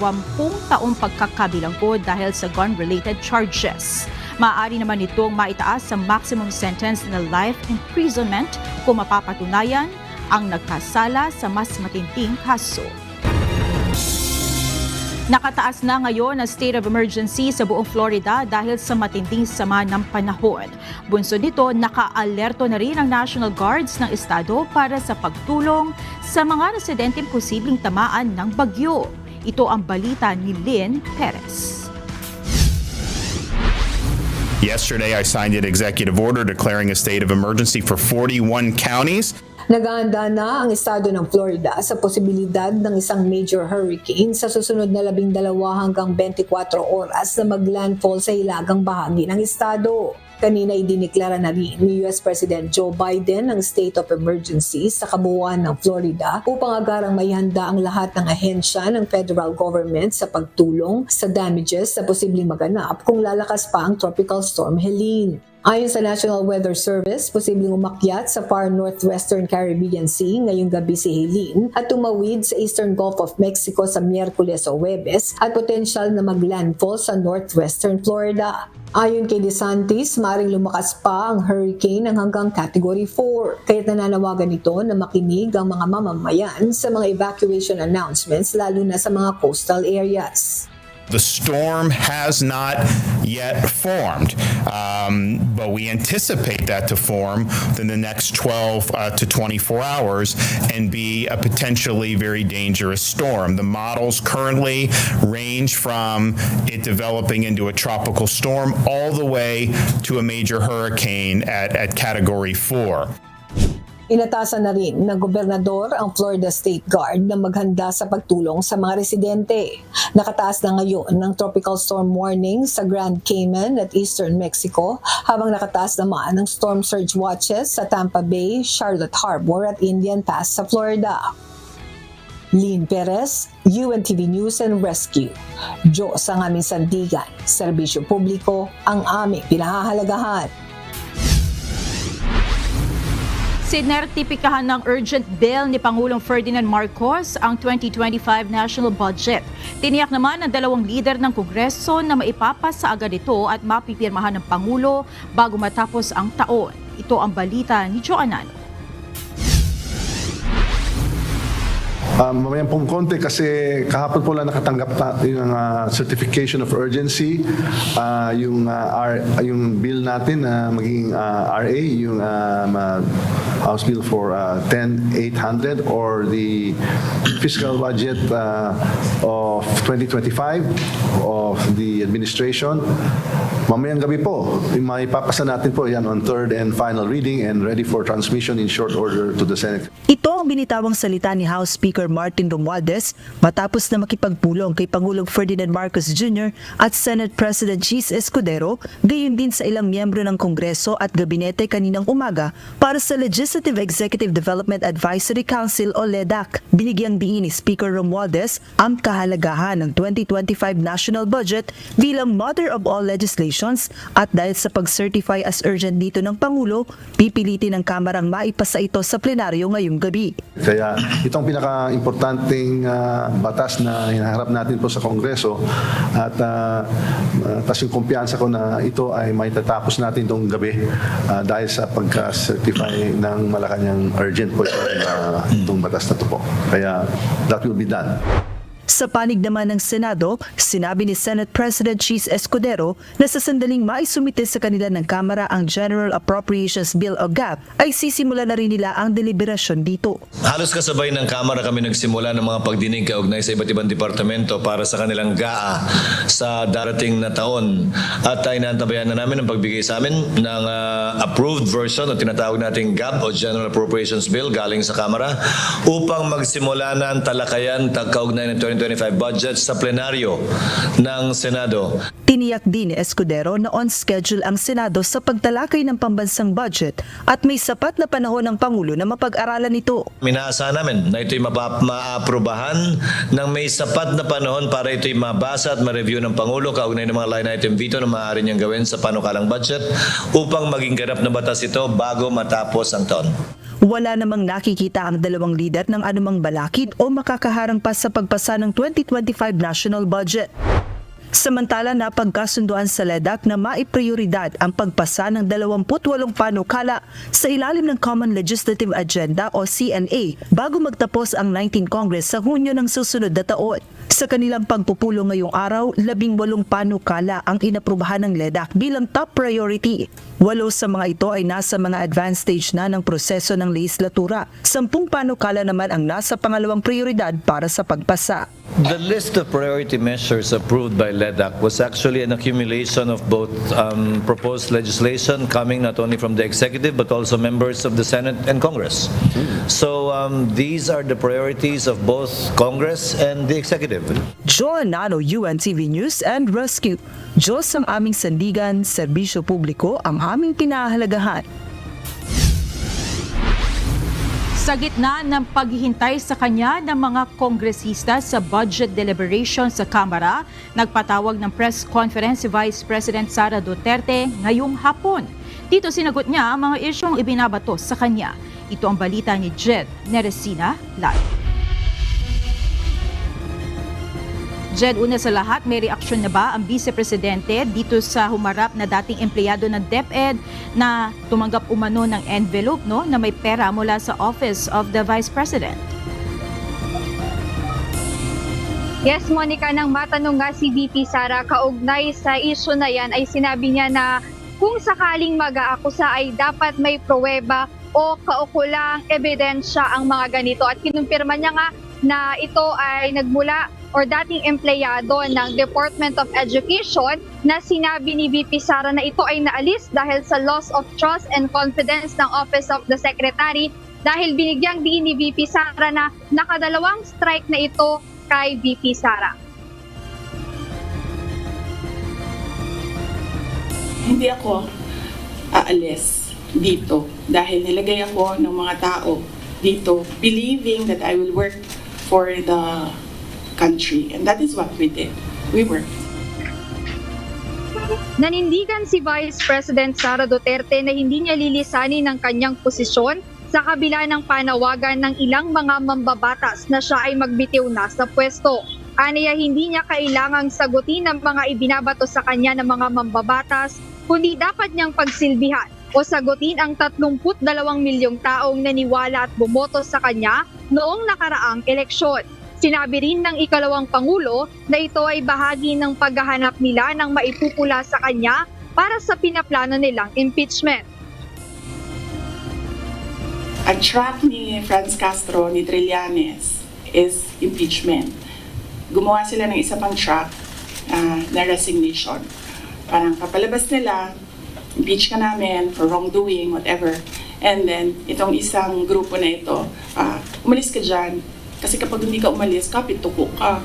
taong pagkakabilanggo dahil sa gun-related charges. Maaari naman itong maitaas sa maximum sentence na life imprisonment kung mapapatunayan ang nagkasala sa mas matinding kaso. Nakataas na ngayon ang state of emergency sa buong Florida dahil sa matinding sama ng panahon. Bunsod nito, naka-alerto na rin ang National Guards ng estado para sa pagtulong sa mga residenteng posibleng tamaan ng bagyo. Ito ang balita ni Lynn Perez. Yesterday, I signed an executive order declaring a state of emergency for 41 counties. Nag-aanda na ang estado ng Florida sa posibilidad ng isang major hurricane sa susunod na 12 hanggang 24 oras na maglandfall sa hilagang bahagi ng estado. Kanina idineklara na rin ni US President Joe Biden ang state of emergency sa kabuuan ng Florida upang agarang maihanda ang lahat ng ahensya ng federal government sa pagtulong sa damages na posibleng maganap kung lalakas pa ang Tropical Storm Helene. Ayon sa National Weather Service, posibleng umakyat sa far northwestern Caribbean Sea ngayong gabi si Helene at tumawid sa eastern Gulf of Mexico sa Miyerkules o Huwebes at potensyal na maglandfall sa northwestern Florida. Ayon kay DeSantis, maaaring lumakas pa ang hurricane ng hanggang Category 4, kaya't nananawagan ito na makinig ang mga mamamayan sa mga evacuation announcements lalo na sa mga coastal areas. The storm has not yet formed, but we anticipate that to form within the next 12 to 24 hours and be a potentially very dangerous storm. The models currently range from it developing into a tropical storm all the way to a major hurricane at Category 4. Inatasan na rin ng gobernador ang Florida State Guard na maghanda sa pagtulong sa mga residente. Nakataas na ngayon ng tropical storm warning sa Grand Cayman at eastern Mexico, habang nakataas naman ng storm surge watches sa Tampa Bay, Charlotte Harbor at Indian Pass sa Florida. Lynn Perez, UNTV News and Rescue. Diyos ang aming sandigan, serbisyo publiko ang aming pinahahalagahan. Sinertipikahan ng urgent bill ni Pangulong Ferdinand Marcos ang 2025 national budget. Tiniyak naman ng dalawang lider ng Kongreso na maipapasa agad ito at mapipirmahan ng Pangulo bago matapos ang taon. Ito ang balita ni Joanano. Mamayan pong konti kasi kahapon po lang nakatanggap yung certification of urgency, yung bill natin na magiging RA, yung House Bill for 10,800 or the fiscal budget of 2025 of the administration. Mamayang gabi po, maipapasa natin po yan on third and final reading and ready for transmission in short order to the Senate. Ito ang ang binitawang salita ni House Speaker Martin Romualdez matapos na makipagpulong kay Pangulong Ferdinand Marcos Jr. at Senate President Chis Escudero, gayon din sa ilang miyembro ng Kongreso at Gabinete kaninang umaga para sa Legislative Executive Development Advisory Council o LEDAC. Binigyang diin ni Speaker Romualdez ang kahalagahan ng 2025 national budget bilang mother of all legislations at dahil sa pag-certify as urgent dito ng Pangulo, pipilitin ng Kamarang maipasa ito sa plenaryo ngayong gabi. Kaya itong pinaka-importanting batas na hinaharap natin po sa Kongreso at tas yung kumpiyansa ko na ito ay may tatapos natin itong gabi dahil sa pagka-certify ng Malacanang urgent po itong batas na ito po. Kaya that will be done. Sa panig naman ng Senado, sinabi ni Senate President Chis Escudero na sa sandaling maisumite sa kanila ng Kamara ang General Appropriations Bill o GAP ay sisimula na rin nila ang deliberasyon dito. Halos kasabay ng Kamara kami nagsimula ng mga pagdinig kaugnay sa iba't ibang departamento para sa kanilang GAA sa darating na taon at inaantabayan na namin ang pagbigay sa amin ng approved version o tinatawag nating GAP o General Appropriations Bill galing sa Kamara upang magsimula na ang talakayan kaugnay ng 2025 budget sa plenaryo ng Senado. Tiniyak din ni Escudero na on schedule ang Senado sa pagtalakay ng pambansang budget at may sapat na panahon ng Pangulo na mapag-aralan ito. Minaasahan namin na ito'y maaprubahan ng may sapat na panahon para ito'y mabasa at ma-review ng Pangulo kaugnay ng mga line item veto na maaari niyang gawin sa panukalang budget upang maging ganap na batas ito bago matapos ang taon. Wala namang nakikita ang dalawang lider ng anumang balakid o makakaharang pa sa pagpasa ng 2025 national budget. Samantala, napagkasunduan sa LEDAC na maiprioridad ang pagpasa ng 28 panukala sa ilalim ng Common Legislative Agenda o CLA bago magtapos ang 19th Congress sa Hunyo ng susunod na taon. Sa kanilang pagpupulong ngayong araw, 18 panukala ang inaprubahan ng LEDAC bilang top priority. 8 sa mga ito ay nasa mga advanced stage na ng proseso ng legislatura. 10 panukala naman ang nasa pangalawang prioridad para sa pagpasa. The list of priority measures approved by LEDAC was actually an accumulation of both proposed legislation coming not only from the executive but also members of the Senate and Congress. So these are the priorities of both Congress and the executive. Joan Nano, UNTV News and Rescue. Diyos ang aming sandigan, serbisyo publiko ang aming pinahahalagahan. Sa gitna ng paghihintay sa kanya ng mga kongresista sa budget deliberation sa Kamara, nagpatawag ng press conference si Vice President Sara Duterte ngayong hapon. Dito sinagot niya ang mga isyong ibinabato sa kanya. Ito ang balita ni Jed Neresina Live. Jed, una sa lahat, may reaksyon na ba ang Vice Presidente dito sa humarap na dating empleyado ng DepEd na tumanggap umano ng envelope na may pera mula sa Office of the Vice President? Yes, Monica, nang matanong nga si VP Sara kaugnay sa issue na yan ay sinabi niya na kung sakaling mag-aakusa ay dapat may pruweba o kaukulang ebidensya ang mga ganito at kinumpirma niya nga na ito ay nagmula or dating empleyado ng Department of Education na sinabi ni VP Sara na ito ay naalis dahil sa loss of trust and confidence ng Office of the Secretary dahil binigyang diin ni VP Sara na nakadalawang strike na ito kay VP Sara. Hindi ako aalis dito dahil nilagay ako ng mga tao dito believing that I will work for the country. And that is what we did. We worked. Nanindigan si Vice President Sara Duterte na hindi niya lilisanin ang kanyang posisyon sa kabila ng panawagan ng ilang mga mambabatas na siya ay magbitiw na sa pwesto. Aniya hindi niya kailangang sagutin ang mga ibinabato sa kanya ng mga mambabatas, kundi dapat niyang pagsilbihan o sagutin ang 32 milyong taong naniwala at bumoto sa kanya noong nakaraang eleksyon. Sinabi rin ng ikalawang Pangulo na ito ay bahagi ng paghahanap nila ng maipupula sa kanya para sa pinaplano nilang impeachment. Ang track ni Franz Castro, ni Trillanes is impeachment. Gumawa sila ng isa pang track na resignation. Parang kapalabas nila, impeach ka namin for wrongdoing, whatever. And then, itong isang grupo na ito, umalis ka dyan. Kasi kapag hindi ka umalis, kapit tuko ka.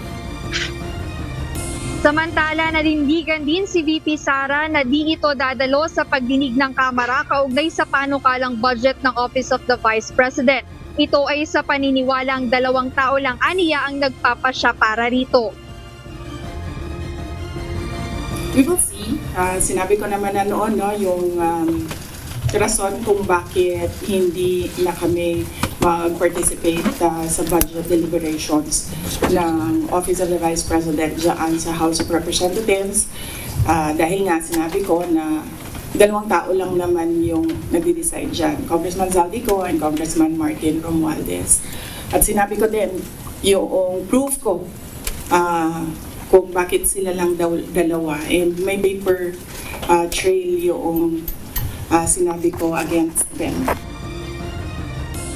Samantala, nanindigan din si VP Sara na di ito dadalo sa pagdinig ng Kamara kaugnay sa panukalang budget ng Office of the Vice President. Ito ay sa paniniwalang 2 tao lang aniya ang nagpapasya para rito. We will see. Sinabi ko naman na noon, no, yung rason kung bakit hindi na kami mag-participate sa budget deliberations ng Office of the Vice President dyan sa House of Representatives. Dahil nga sinabi ko na 2 tao lang naman yung nagde-decide dyan, Congressman Zaldico and Congressman Martin Romualdez. At sinabi ko din, yung proof ko kung bakit sila lang dalawa, and may paper trail yung sinabi ko against them.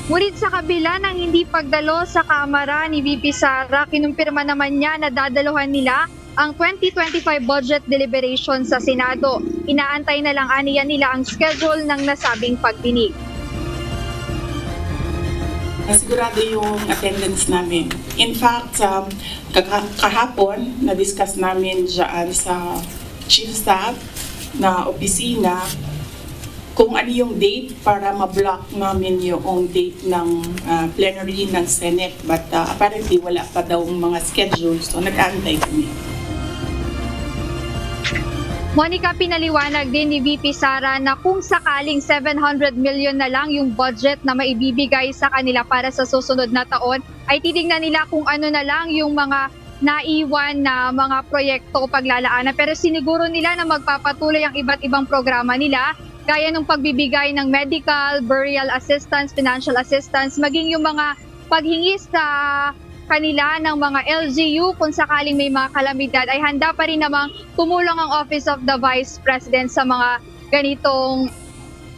Ngunit sa kabila ng hindi pagdalo sa Kamara ni VP Sara, kinumpirma naman niya na dadaluhan nila ang 2025 budget deliberation sa Senado. Inaantay na lang aniya nila ang schedule ng nasabing pagdinig. Sigurado yung attendance namin. In fact, kahapon, na-discuss namin dyan sa Chief Staff na opisina kung ano yung date para ma-block namin yung date ng plenary ng Senate. But apparently wala pa daw mga schedule, so nag-aantay kami. Monica, pinaliwanag din ni VP Sara na kung sakaling 700 million na lang yung budget na maibibigay sa kanila para sa susunod na taon, ay titignan nila kung ano na lang yung mga naiwan na mga proyekto paglalaanan. Pero siniguro nila na magpapatuloy ang iba't ibang programa nila, gaya ng pagbibigay ng medical, burial assistance, financial assistance, maging yung mga paghingi sa kanila ng mga LGU kung sakaling may mga kalamidad, ay handa pa rin namang tumulong ang Office of the Vice President sa mga ganitong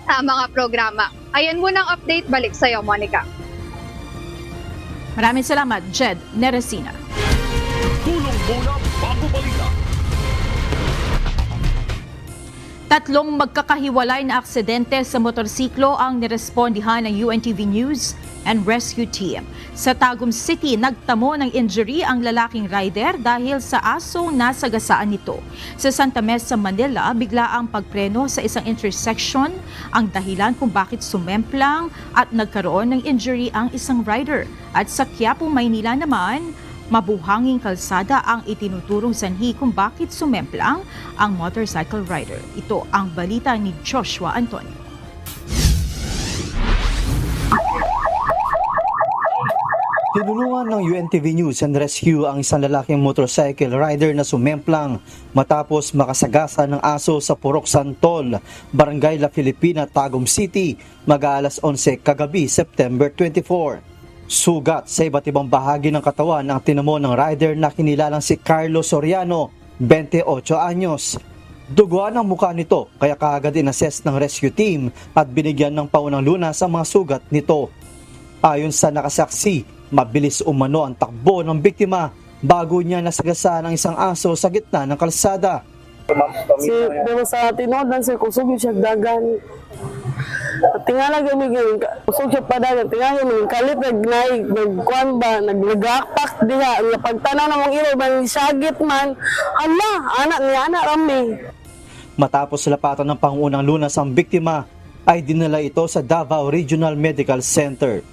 mga programa. Ayan muna ang update. Balik sa iyo, Monica. Maraming salamat, Jed Neresina. Tulong muna bago balita. 3 magkakahiwalay na aksidente sa motorsiklo ang nirespondihan ng UNTV News and Rescue Team. Sa Tagum City, nagtamo ng injury ang lalaking rider dahil sa asong nasagasaan nito. Sa Santa Mesa, Manila, bigla ang pagpreno sa isang intersection ang dahilan kung bakit sumemplang at nagkaroon ng injury ang isang rider. At sa Quiapo, Maynila naman, mabuhanging kalsada ang itinuturong sanhi kung bakit sumemplang ang motorcycle rider. Ito ang balita ni Joshua Antonio. Tinulungan ng UNTV News and Rescue ang isang lalaking motorcycle rider na sumemplang matapos makasagasa ng aso sa Purok Santol, Barangay La Filipina, Tagum City, mag-aalas 11 kagabi, September 24. Sugat sa iba't ibang bahagi ng katawan ang tinamo ng rider na kinilalang si Carlos Soriano, 28 anyos. Duguan ang mukha nito kaya kaagad inassess ng rescue team at binigyan ng paunang lunas ang mga sugat nito. Ayon sa nakasaksi, mabilis umano ang takbo ng biktima bago niya nasagasaan ang isang aso sa gitna ng kalsada. Pero sa tinodan sir, kusog siya dagan. Tingala gani kusog siya padagan, tingala gani kalit nagkuan ba, naglagakpak diha, nga pagtanaw na mong ilaw ba sagit man, anak rami. Matapos lapatan ng pangunang lunas ang biktima, ay dinala ito sa Davao Regional Medical Center.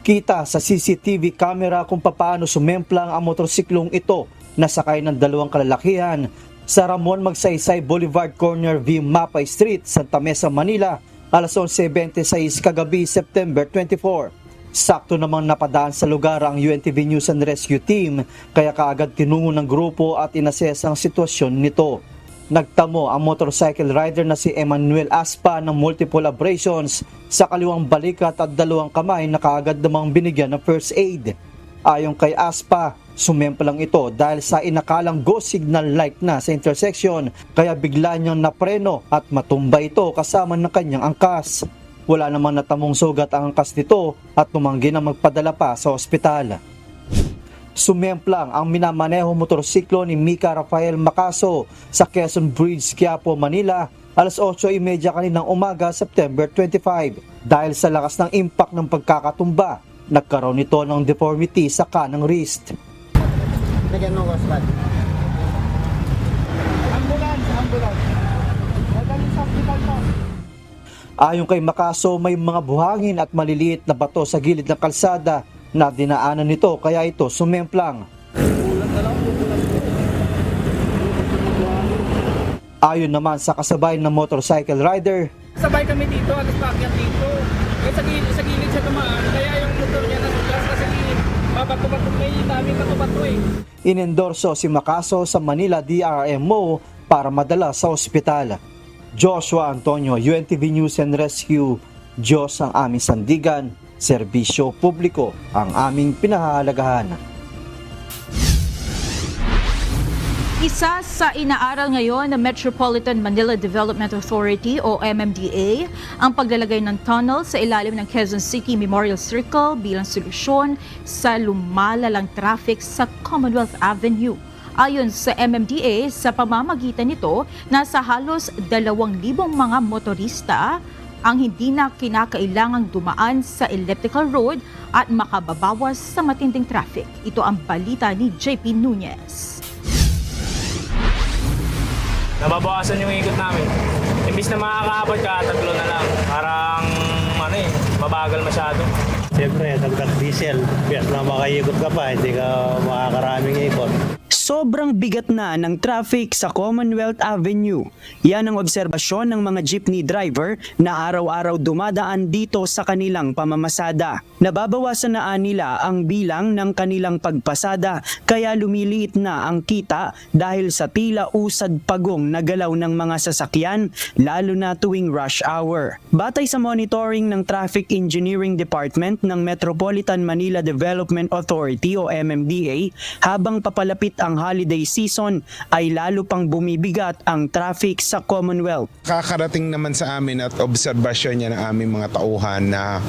Kita sa CCTV camera kung papaano sumemplang ang motorsiklong ito na sakay ng 2 kalalakihan sa Ramon Magsaysay Boulevard Corner V. Mapay Street, Santa Mesa, Manila, alas 11:26 kagabi, September 24. Sakto namang napadaan sa lugar ang UNTV News and Rescue Team kaya kaagad tinungo ng grupo at inassess ang sitwasyon nito. Nagtamo ang motorcycle rider na si Emmanuel Aspa ng multiple abrasions sa kaliwang balikat at 2 kamay na kaagad namang binigyan ng first aid. Ayon kay Aspa, sumemplang ito dahil sa inakalang go signal light na sa intersection kaya bigla niyang napreno at matumba ito kasama ng kanyang angkas. Wala namang natamong sugat ang angkas nito at tumanggi na magpadala pa sa ospital. Sumemplang ang minamaneho motorsiklo ni Mika Rafael Macaso sa Quezon Bridge, Quiapo, Manila, alas 8:30 kaninang umaga, September 25. Dahil sa lakas ng impact ng pagkakatumba, nagkaroon nito ng deformity sa kanang wrist. Ayon kay Makaso, may mga buhangin at maliliit na bato sa gilid ng kalsada na dinaanan nito kaya ito sumemplang. Ayon naman sa kasabay ng motorcycle rider, sabay kami dito at paakyat dito. Sa gilid siya tumaan, kaya yung motor niya nasugas kasi babato-bato may daming bato-bato eh. inendorso si Makaso sa Manila DRMO para madala sa ospital. Joshua Antonio, UNTV News and Rescue. Diyos ang aming sandigan, serbisyo publiko ang aming pinahahalagahan. Isa sa inaaral ngayon ng Metropolitan Manila Development Authority o MMDA ang paglalagay ng tunnel sa ilalim ng Quezon City Memorial Circle bilang solusyon sa lumalalang traffic sa Commonwealth Avenue. Ayon sa MMDA, sa pamamagitan nito, nasa halos 2,000 mga motorista ang hindi na kinakailangang dumaan sa elliptical road at makababawas sa matinding traffic. Ito ang balita ni JP Nunez. Nababawasan yung ikot namin. Imbis na makakaapat ka, 3 na lang. Parang mabagal masyado. Siyempre, dagdag diesel. Kaya na makaikot ka pa, hindi ka makakaraming ikot. Sobrang bigat na ng traffic sa Commonwealth Avenue. Yan ang obserbasyon ng mga jeepney driver na araw-araw dumadaan dito sa kanilang pamamasada. Nababawasan na nila ang bilang ng kanilang pagpasada kaya lumiliit na ang kita dahil sa tila usad pagong na galaw ng mga sasakyan lalo na tuwing rush hour. Batay sa monitoring ng Traffic Engineering Department ng Metropolitan Manila Development Authority o MMDA, habang papalapit ang holiday season ay lalo pang bumibigat ang traffic sa Commonwealth. Kakarating naman sa amin at obserbasyon niya ng aming mga tauhan na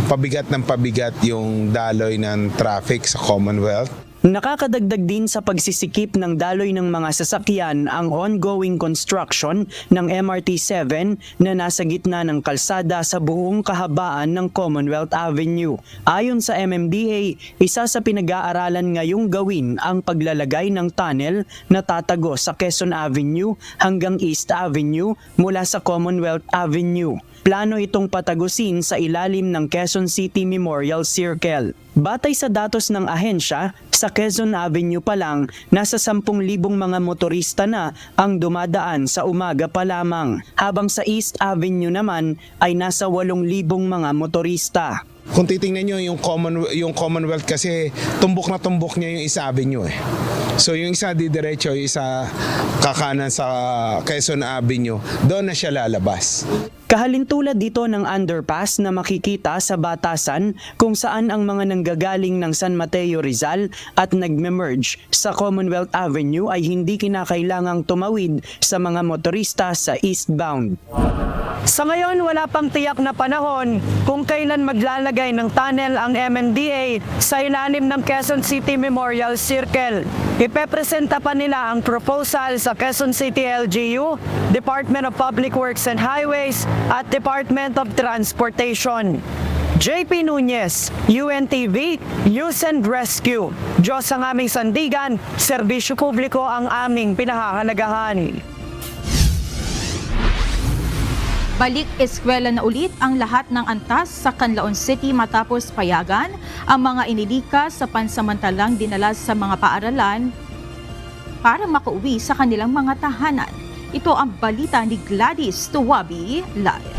pabigat ng pabigat yung daloy ng traffic sa Commonwealth. Nakakadagdag din sa pagsisikip ng daloy ng mga sasakyan ang ongoing construction ng MRT-7 na nasa gitna ng kalsada sa buong kahabaan ng Commonwealth Avenue. Ayon sa MMDA, isa sa pinag-aaralan ngayong gawin ang paglalagay ng tunnel na tatago sa Quezon Avenue hanggang East Avenue mula sa Commonwealth Avenue. Plano itong patagusin sa ilalim ng Quezon City Memorial Circle. Batay sa datos ng ahensya, sa Quezon Avenue pa lang, nasa 10,000 mga motorista na ang dumadaan sa umaga pa lamang, habang sa East Avenue naman ay nasa 8,000 mga motorista. Kung titingnan nyo yung Commonwealth kasi tumbok na tumbok niya yung isa avenue eh. So yung isa didiretso, yung isa kakanan sa Quezon Avenue, doon na siya lalabas. Kahalintulad dito ng underpass na makikita sa Batasan kung saan ang mga nanggagaling ng San Mateo Rizal at nagme-merge sa Commonwealth Avenue ay hindi kinakailangang tumawid sa mga motorista sa eastbound. Sa ngayon, wala pang tiyak na panahon kung kailan maglalagay ng tunnel ang MMDA sa ilalim ng Quezon City Memorial Circle. Ipepresenta pa nila ang proposal sa Quezon City LGU, Department of Public Works and Highways at Department of Transportation. JP Nunez, UNTV, News and Rescue. Diyos ang aming sandigan, serbisyo publiko ang aming pinahahalagahan. Balik eskwela na ulit ang lahat ng antas sa Canlaon City matapos payagan ang mga inilikas sa pansamantalang dinala sa mga paaralan para makauwi sa kanilang mga tahanan. Ito ang balita ni Gladys Tuwabi live.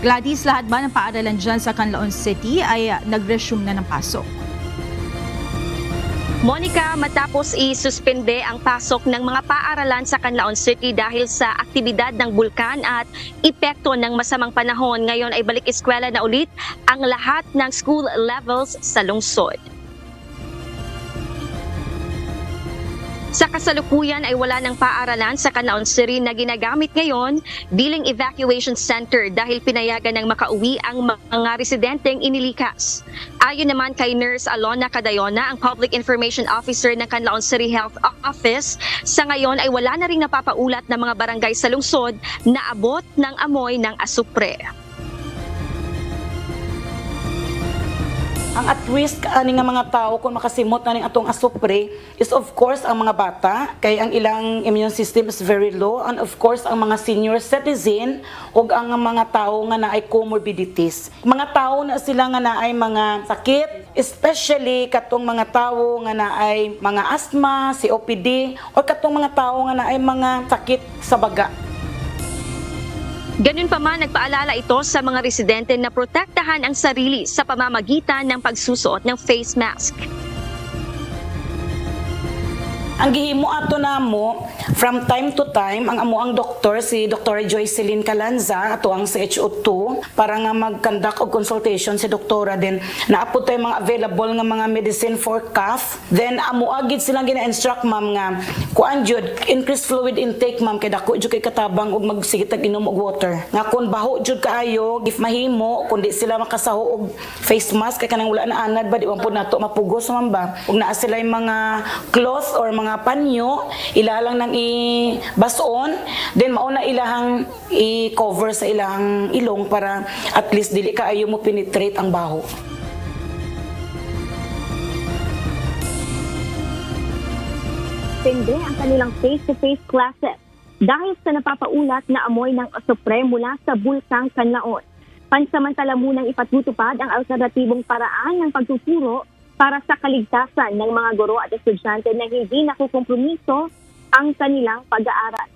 Gladys, lahat ba ng paaralan dyan sa Canlaon City ay nag-resume na ng pasok? Monica, matapos isuspende ang pasok ng mga paaralan sa Canlaon City dahil sa aktibidad ng bulkan at epekto ng masamang panahon, ngayon ay balik eskwela na ulit ang lahat ng school levels sa lungsod. Sa kasalukuyan ay wala ng paaralan sa Canlaon City na ginagamit ngayon bilang evacuation center dahil pinayagan ng makauwi ang mga residenteng inilikas. Ayon naman kay Nurse Alona Cadayona, ang Public Information Officer ng Canlaon City Health Office, sa ngayon ay wala na ring napapaulat ng mga barangay sa lungsod na abot ng amoy ng asupre. Ang at risk ani nga mga tao kung makasimot na ning atong asupre is of course ang mga bata kay ang ilang immune system is very low, and of course ang mga senior citizen ug ang mga tao nga naay comorbidities. Mga tao na sila nga naay mga sakit, especially katong mga tao nga naay mga asthma, COPD, o katong mga tao nga naay mga sakit sa baga. Ganun pa man, nagpaalala ito sa mga residente na protektahan ang sarili sa pamamagitan ng pagsusuot ng face mask. Ang gihimo ato namo from time to time ang amuang doktor si Dr. Joycelyn Calanza ato ang CHO2 para nga mag-conduct og consultation si doktora, din naapod tay mga available nga mga medicine for cough, then amuag gid silang gina-instruct ma'am nga kuan jud increase fluid intake ma'am kay dako jud kay katabang og magsigit og inom og water nga kun baho jud kaayo gif mahimo kundi sila makasaho og face mask kay kanang wala na anad ba di man pud nato mapugos ma'am ba, ug naa sila mga cloth or mga panyo ilalang nang i-bason, then mauna ilahang i-cover sa ilang ilong para at least dili kaayo mo penetrate ang baho. Tende ang kanilang face-to-face classes dahil sa napapaulat na amoy ng asupre mula sa bulkang Kanlaon. Pansamantala munang ipatutupad ang alternatibong paraan ng pagtuturo para sa kaligtasan ng mga guro at estudyante na hindi nakukompromiso ang kanilang pag-aaral.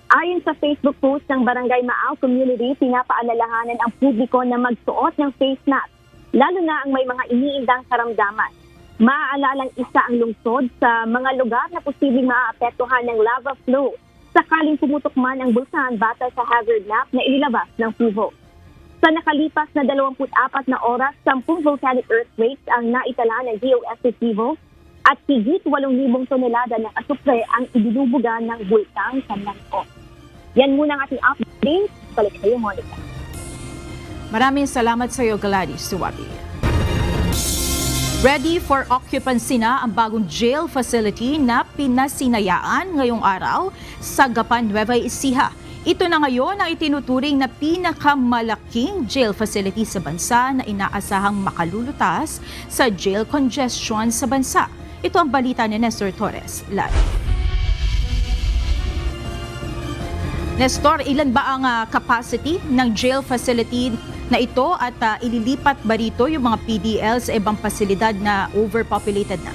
Ayon sa Facebook post ng Barangay Maaw Community, pinapaalalahanan ang publiko na magsuot ng face mask, lalo na ang may mga iniindang karamdaman. Maaalalang isa ang lungsod sa mga lugar na posibleng maaapektuhan ng lava flow sakaling pumutok man ang bulkan batay sa hazard map na inilabas ng PUVO. Sa nakalipas na 24 na oras, 10 volcanic earthquakes ang naitala ng DOST-PUVO at higit 8,000 tonelada ng asupre ang ibinubuga ng bulkang Kanlaon. Yan muna ang ating update. Balik kayo, Monica. Maraming salamat sa iyo, Gladys Suwabi. Ready for occupancy na ang bagong jail facility na pinasinayaan ngayong araw sa Gapan, Nueva Ecija. Ito na ngayon ang itinuturing na pinakamalaking jail facility sa bansa na inaasahang makalulutas sa jail congestion sa bansa. Ito ang balita ni Nestor Torres live. Nestor, ilan ba ang capacity ng jail facility na ito at ililipat ba rito yung mga PDL sa ibang pasilidad na overpopulated na?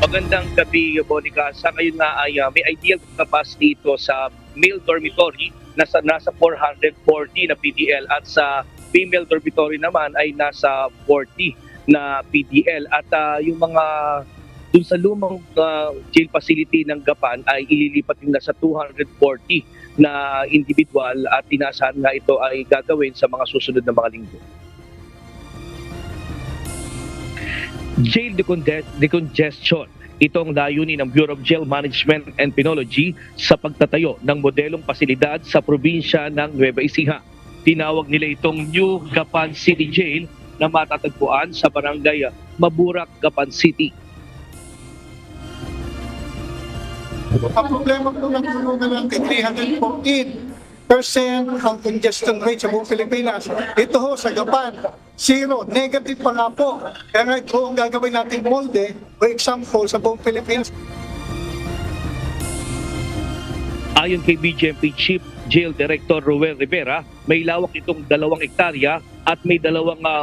Magandang gabi, Monica. Sa ngayon nga ay may ideal capacity ito sa male dormitory nasa 440 na PDL at sa female dormitory naman ay nasa 40 na PDL. At yung mga dun sa lumang jail facility ng Gapan ay ililipat din nasa 240 na individual at inasahan nga ito ay gagawin sa mga susunod na mga linggo. Jail decongestion. Itong layunin ng Bureau of Jail Management and Penology sa pagtatayo ng modelong pasilidad sa probinsya ng Nueva Ecija. Tinawag nila itong New Gapan City Jail na matatagpuan sa barangay Maburak, Gapan City. Ang problema po ng tulungan natin, 314% ang congestion rate sa buong Pilipinas. Ito ho sa Gapan, 0, negative pa nga po. Kaya nga ito ang gagawin natin molde, for example, sa buong Pilipinas. Ayon kay BJMP Chief Jail Director Ruel Rivera, may lawak itong 2 hektarya at may 2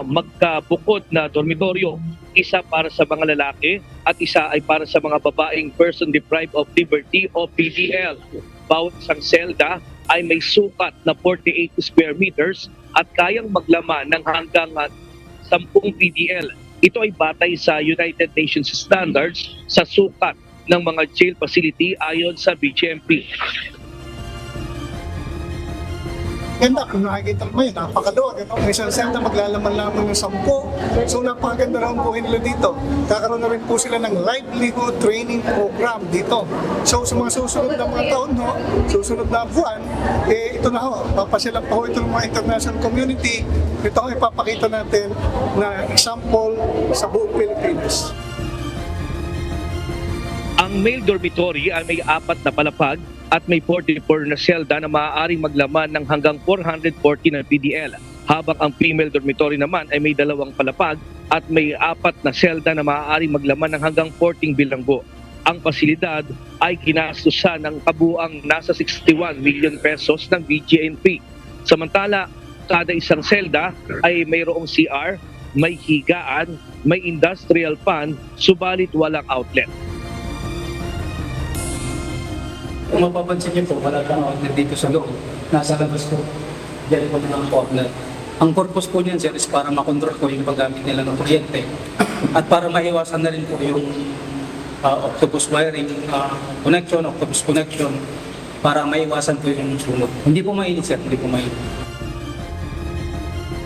magkabukod na dormitoryo. Isa para sa mga lalaki at isa ay para sa mga babaeng person deprived of liberty o PDL. Bawat isang selda ay may sukat na 48 square meters at kayang maglaman ng hanggang 10 PDL. Ito ay batay sa United Nations standards sa sukat ng mga jail facility ayon sa BJMP. Ganda, kung nakikita mo yun, napakaluwag. May isang cell na maglalaman lamang ng 10. So napakaganda na ang buhay nila dito. Kakaroon na rin po sila ng livelihood training program dito. So sa mga susunod na mga taon, susunod na buwan, ito na ho, papasyalan pa ho ito ng mga international community. Ito ho, ipapakita natin na example sa buong Pilipinas. Ang male dormitory ay may 4 na palapag at may 44 na selda na maaaring maglaman ng hanggang 440 na PDL, habang ang female dormitory naman ay may 2 palapag at may 4 na selda na maaaring maglaman ng hanggang 14 bilanggo. Ang pasilidad ay ginastusan ng kabuang nasa 61 million pesos ng BGNP. Samantala, kada isang selda ay mayroong CR, may higaan, may industrial fan, subalit walang outlet. Kung mapapansin niyo po, wala pang outlet dito sa loob. Nasa labas po. Diyan po ng outlet. Ang purpose po niyan, sir, is para makontrol po yung paggamit nila ng kuryente. At para maiwasan na rin po yung octopus wiring octopus connection, para maiwasan po yung sunog. Hindi po mainit, sir. Hindi po mainit.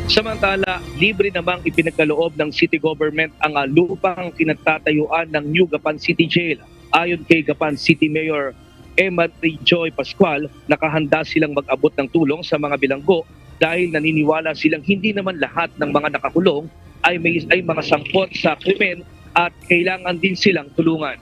Samantala, libre namang ipinagkaloob ng city government ang lupang kinagtatayuan ng New Gapan City Jail. Ayon kay Gapan City Mayor Emma Joy Pascual, nakahanda silang mag-abot ng tulong sa mga bilanggo dahil naniniwala silang hindi naman lahat ng mga nakakulong ay mga sangkot sa krimen at kailangan din silang tulungan.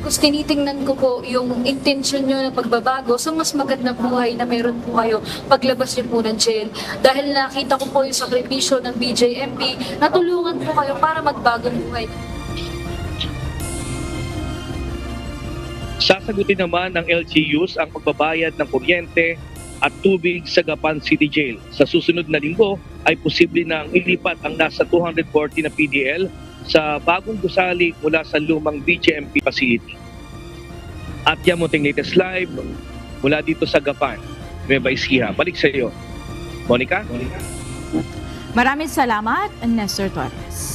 Gusto tinitingnan ko po yung intention nyo na pagbabago sa mas magandang buhay na meron po kayo paglabas nyo po ng jail. Dahil nakita ko po yung sakripisyo ng BJMP, natulungan po kayo para magbagong buhay. Sasagutin naman ng LGUs ang pagbabayad ng kuryente at tubig sa Gapan City Jail. Sa susunod na linggo ay posible nang ilipat ang nasa 240 na PDL sa bagong gusali mula sa lumang BGMP facility. At yan mo ting latest live mula dito sa Gapan, Nueva Ecija. Balik sa iyo, Monica. Maraming salamat, Nestor Torres.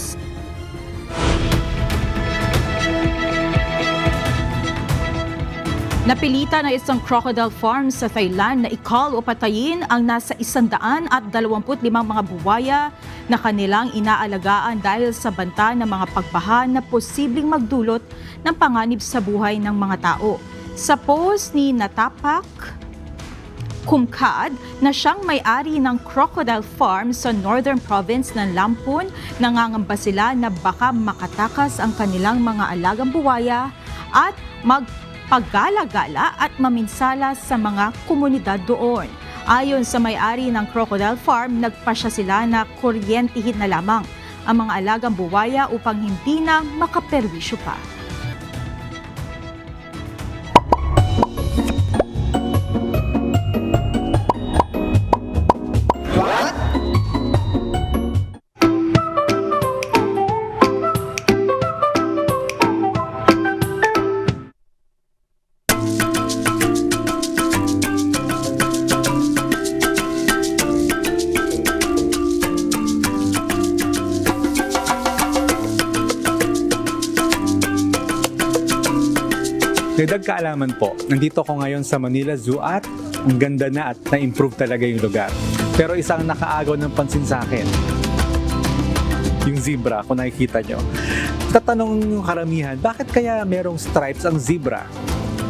Napilitan na isang crocodile farm sa Thailand na i-call o patayin ang nasa 125 mga buwaya na kanilang inaalagaan dahil sa banta ng mga pagbaha na posibleng magdulot ng panganib sa buhay ng mga tao. Sa post ni Natapak Kumkad na siyang may-ari ng crocodile farm sa northern province ng Lampun, nangangamba sila na baka makatakas ang kanilang mga alagang buwaya at paggalagala at maminsala sa mga komunidad doon. Ayon sa may-ari ng crocodile farm, nagpasya sila na kuryentehin na lamang ang mga alagang buwaya upang hindi na makaperwisyo pa. Dagdag kaalaman po, nandito ako ngayon sa Manila Zoo at ang ganda na at na-improve talaga yung lugar. Pero isang nakaagaw ng pansin sa akin, yung zebra, kung nakikita nyo. Tatanong yung karamihan, bakit kaya merong stripes ang zebra?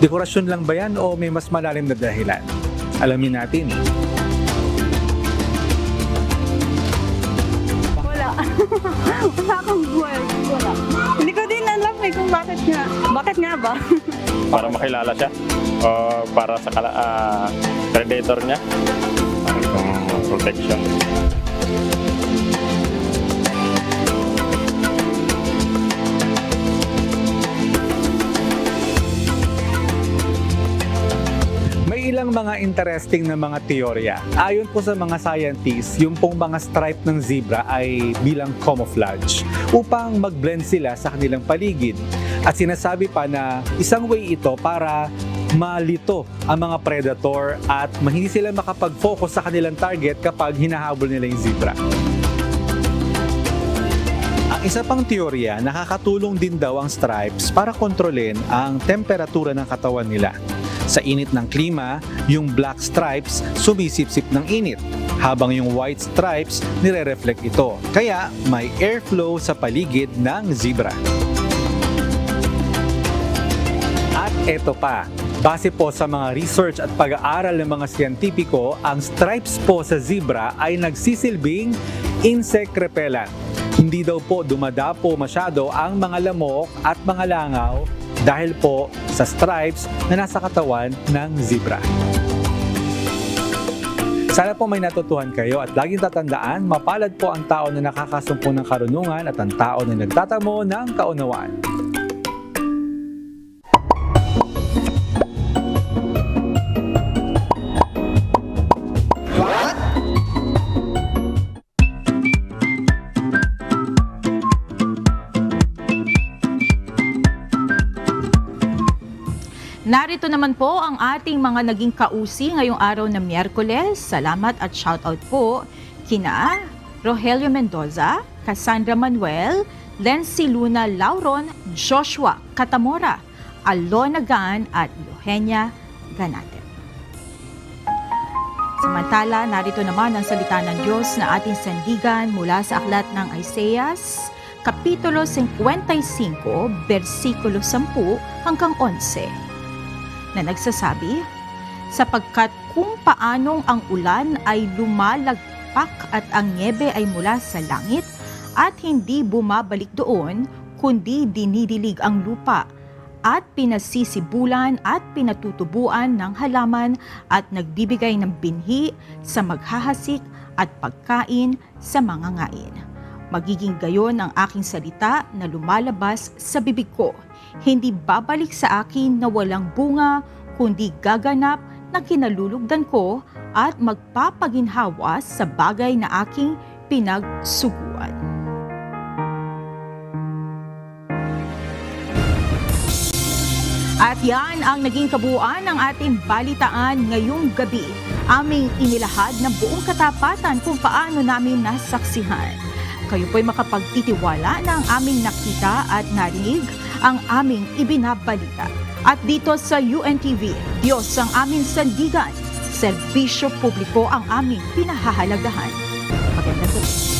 Dekorasyon lang ba yan o may mas malalim na dahilan? Alamin natin. Wala. Wala akong buhay. Wala. Hindi ko din alam kung bakit nga. Bakit nga ba? Para makilala siya o para sa predator niya, protection. May ilang mga interesting na mga teorya. Ayon po sa mga scientists, yung pong mga stripe ng zebra ay bilang camouflage upang mag-blend sila sa kanilang paligid. At sinasabi pa na isang way ito para malito ang mga predator at hindi sila makapag-focus sa kanilang target kapag hinahabol nila yung zebra. Ang isa pang teorya, nakakatulong din daw ang stripes para kontrolin ang temperatura ng katawan nila. Sa init ng klima, yung black stripes sumisipsip ng init, habang yung white stripes nire-reflect ito. Kaya may airflow sa paligid ng zebra. At eto pa, base po sa mga research at pag-aaral ng mga siyentipiko, ang stripes po sa zebra ay nagsisilbing insect repellent. Hindi daw po dumadapo masyado ang mga lamok at mga langaw dahil po sa stripes na nasa katawan ng zebra. Sana po may natutuhan kayo at laging tatandaan, mapalad po ang tao na nakakasumpo ng karunungan at ang tao na nagtatamo ng kaunawaan. Narito naman po ang ating mga naging kausi ngayong araw na Miyerkules. Salamat at shoutout po kina Rogelio Mendoza, Cassandra Manuel, Lency Luna Lauron, Joshua Catamora, Alona Gan at Eugenia Ganate. Samantala, narito naman ang salita ng Diyos na ating sandigan mula sa aklat ng Isaias, Kapitulo 55, versikulo 10 hanggang 11. Na nagsasabi, sapagkat kung paanong ang ulan ay lumalagpak at ang niebe ay mula sa langit at hindi bumabalik doon, kundi dinidilig ang lupa at pinasisibulan at pinatutubuan ng halaman at nagbibigay ng binhi sa maghahasik at pagkain sa mga ngain. Magiging gayon ang aking salita na lumalabas sa bibig ko. Hindi babalik sa akin na walang bunga, kundi gaganap na kinalulugdan ko at magpapaginhawa sa bagay na aking pinagsuguan. At yan ang naging kabuuan ng ating balitaan ngayong gabi. Aming inilahad ng buong katapatan kung paano namin nasaksihan. Kayo po'y makapagtitiwala na ang aming nakita at narinig ang aming ibinabalita. At dito sa UNTV, Diyos ang aming sandigan, serbisyo publiko ang aming pinahahalagahan. Magandang gabi.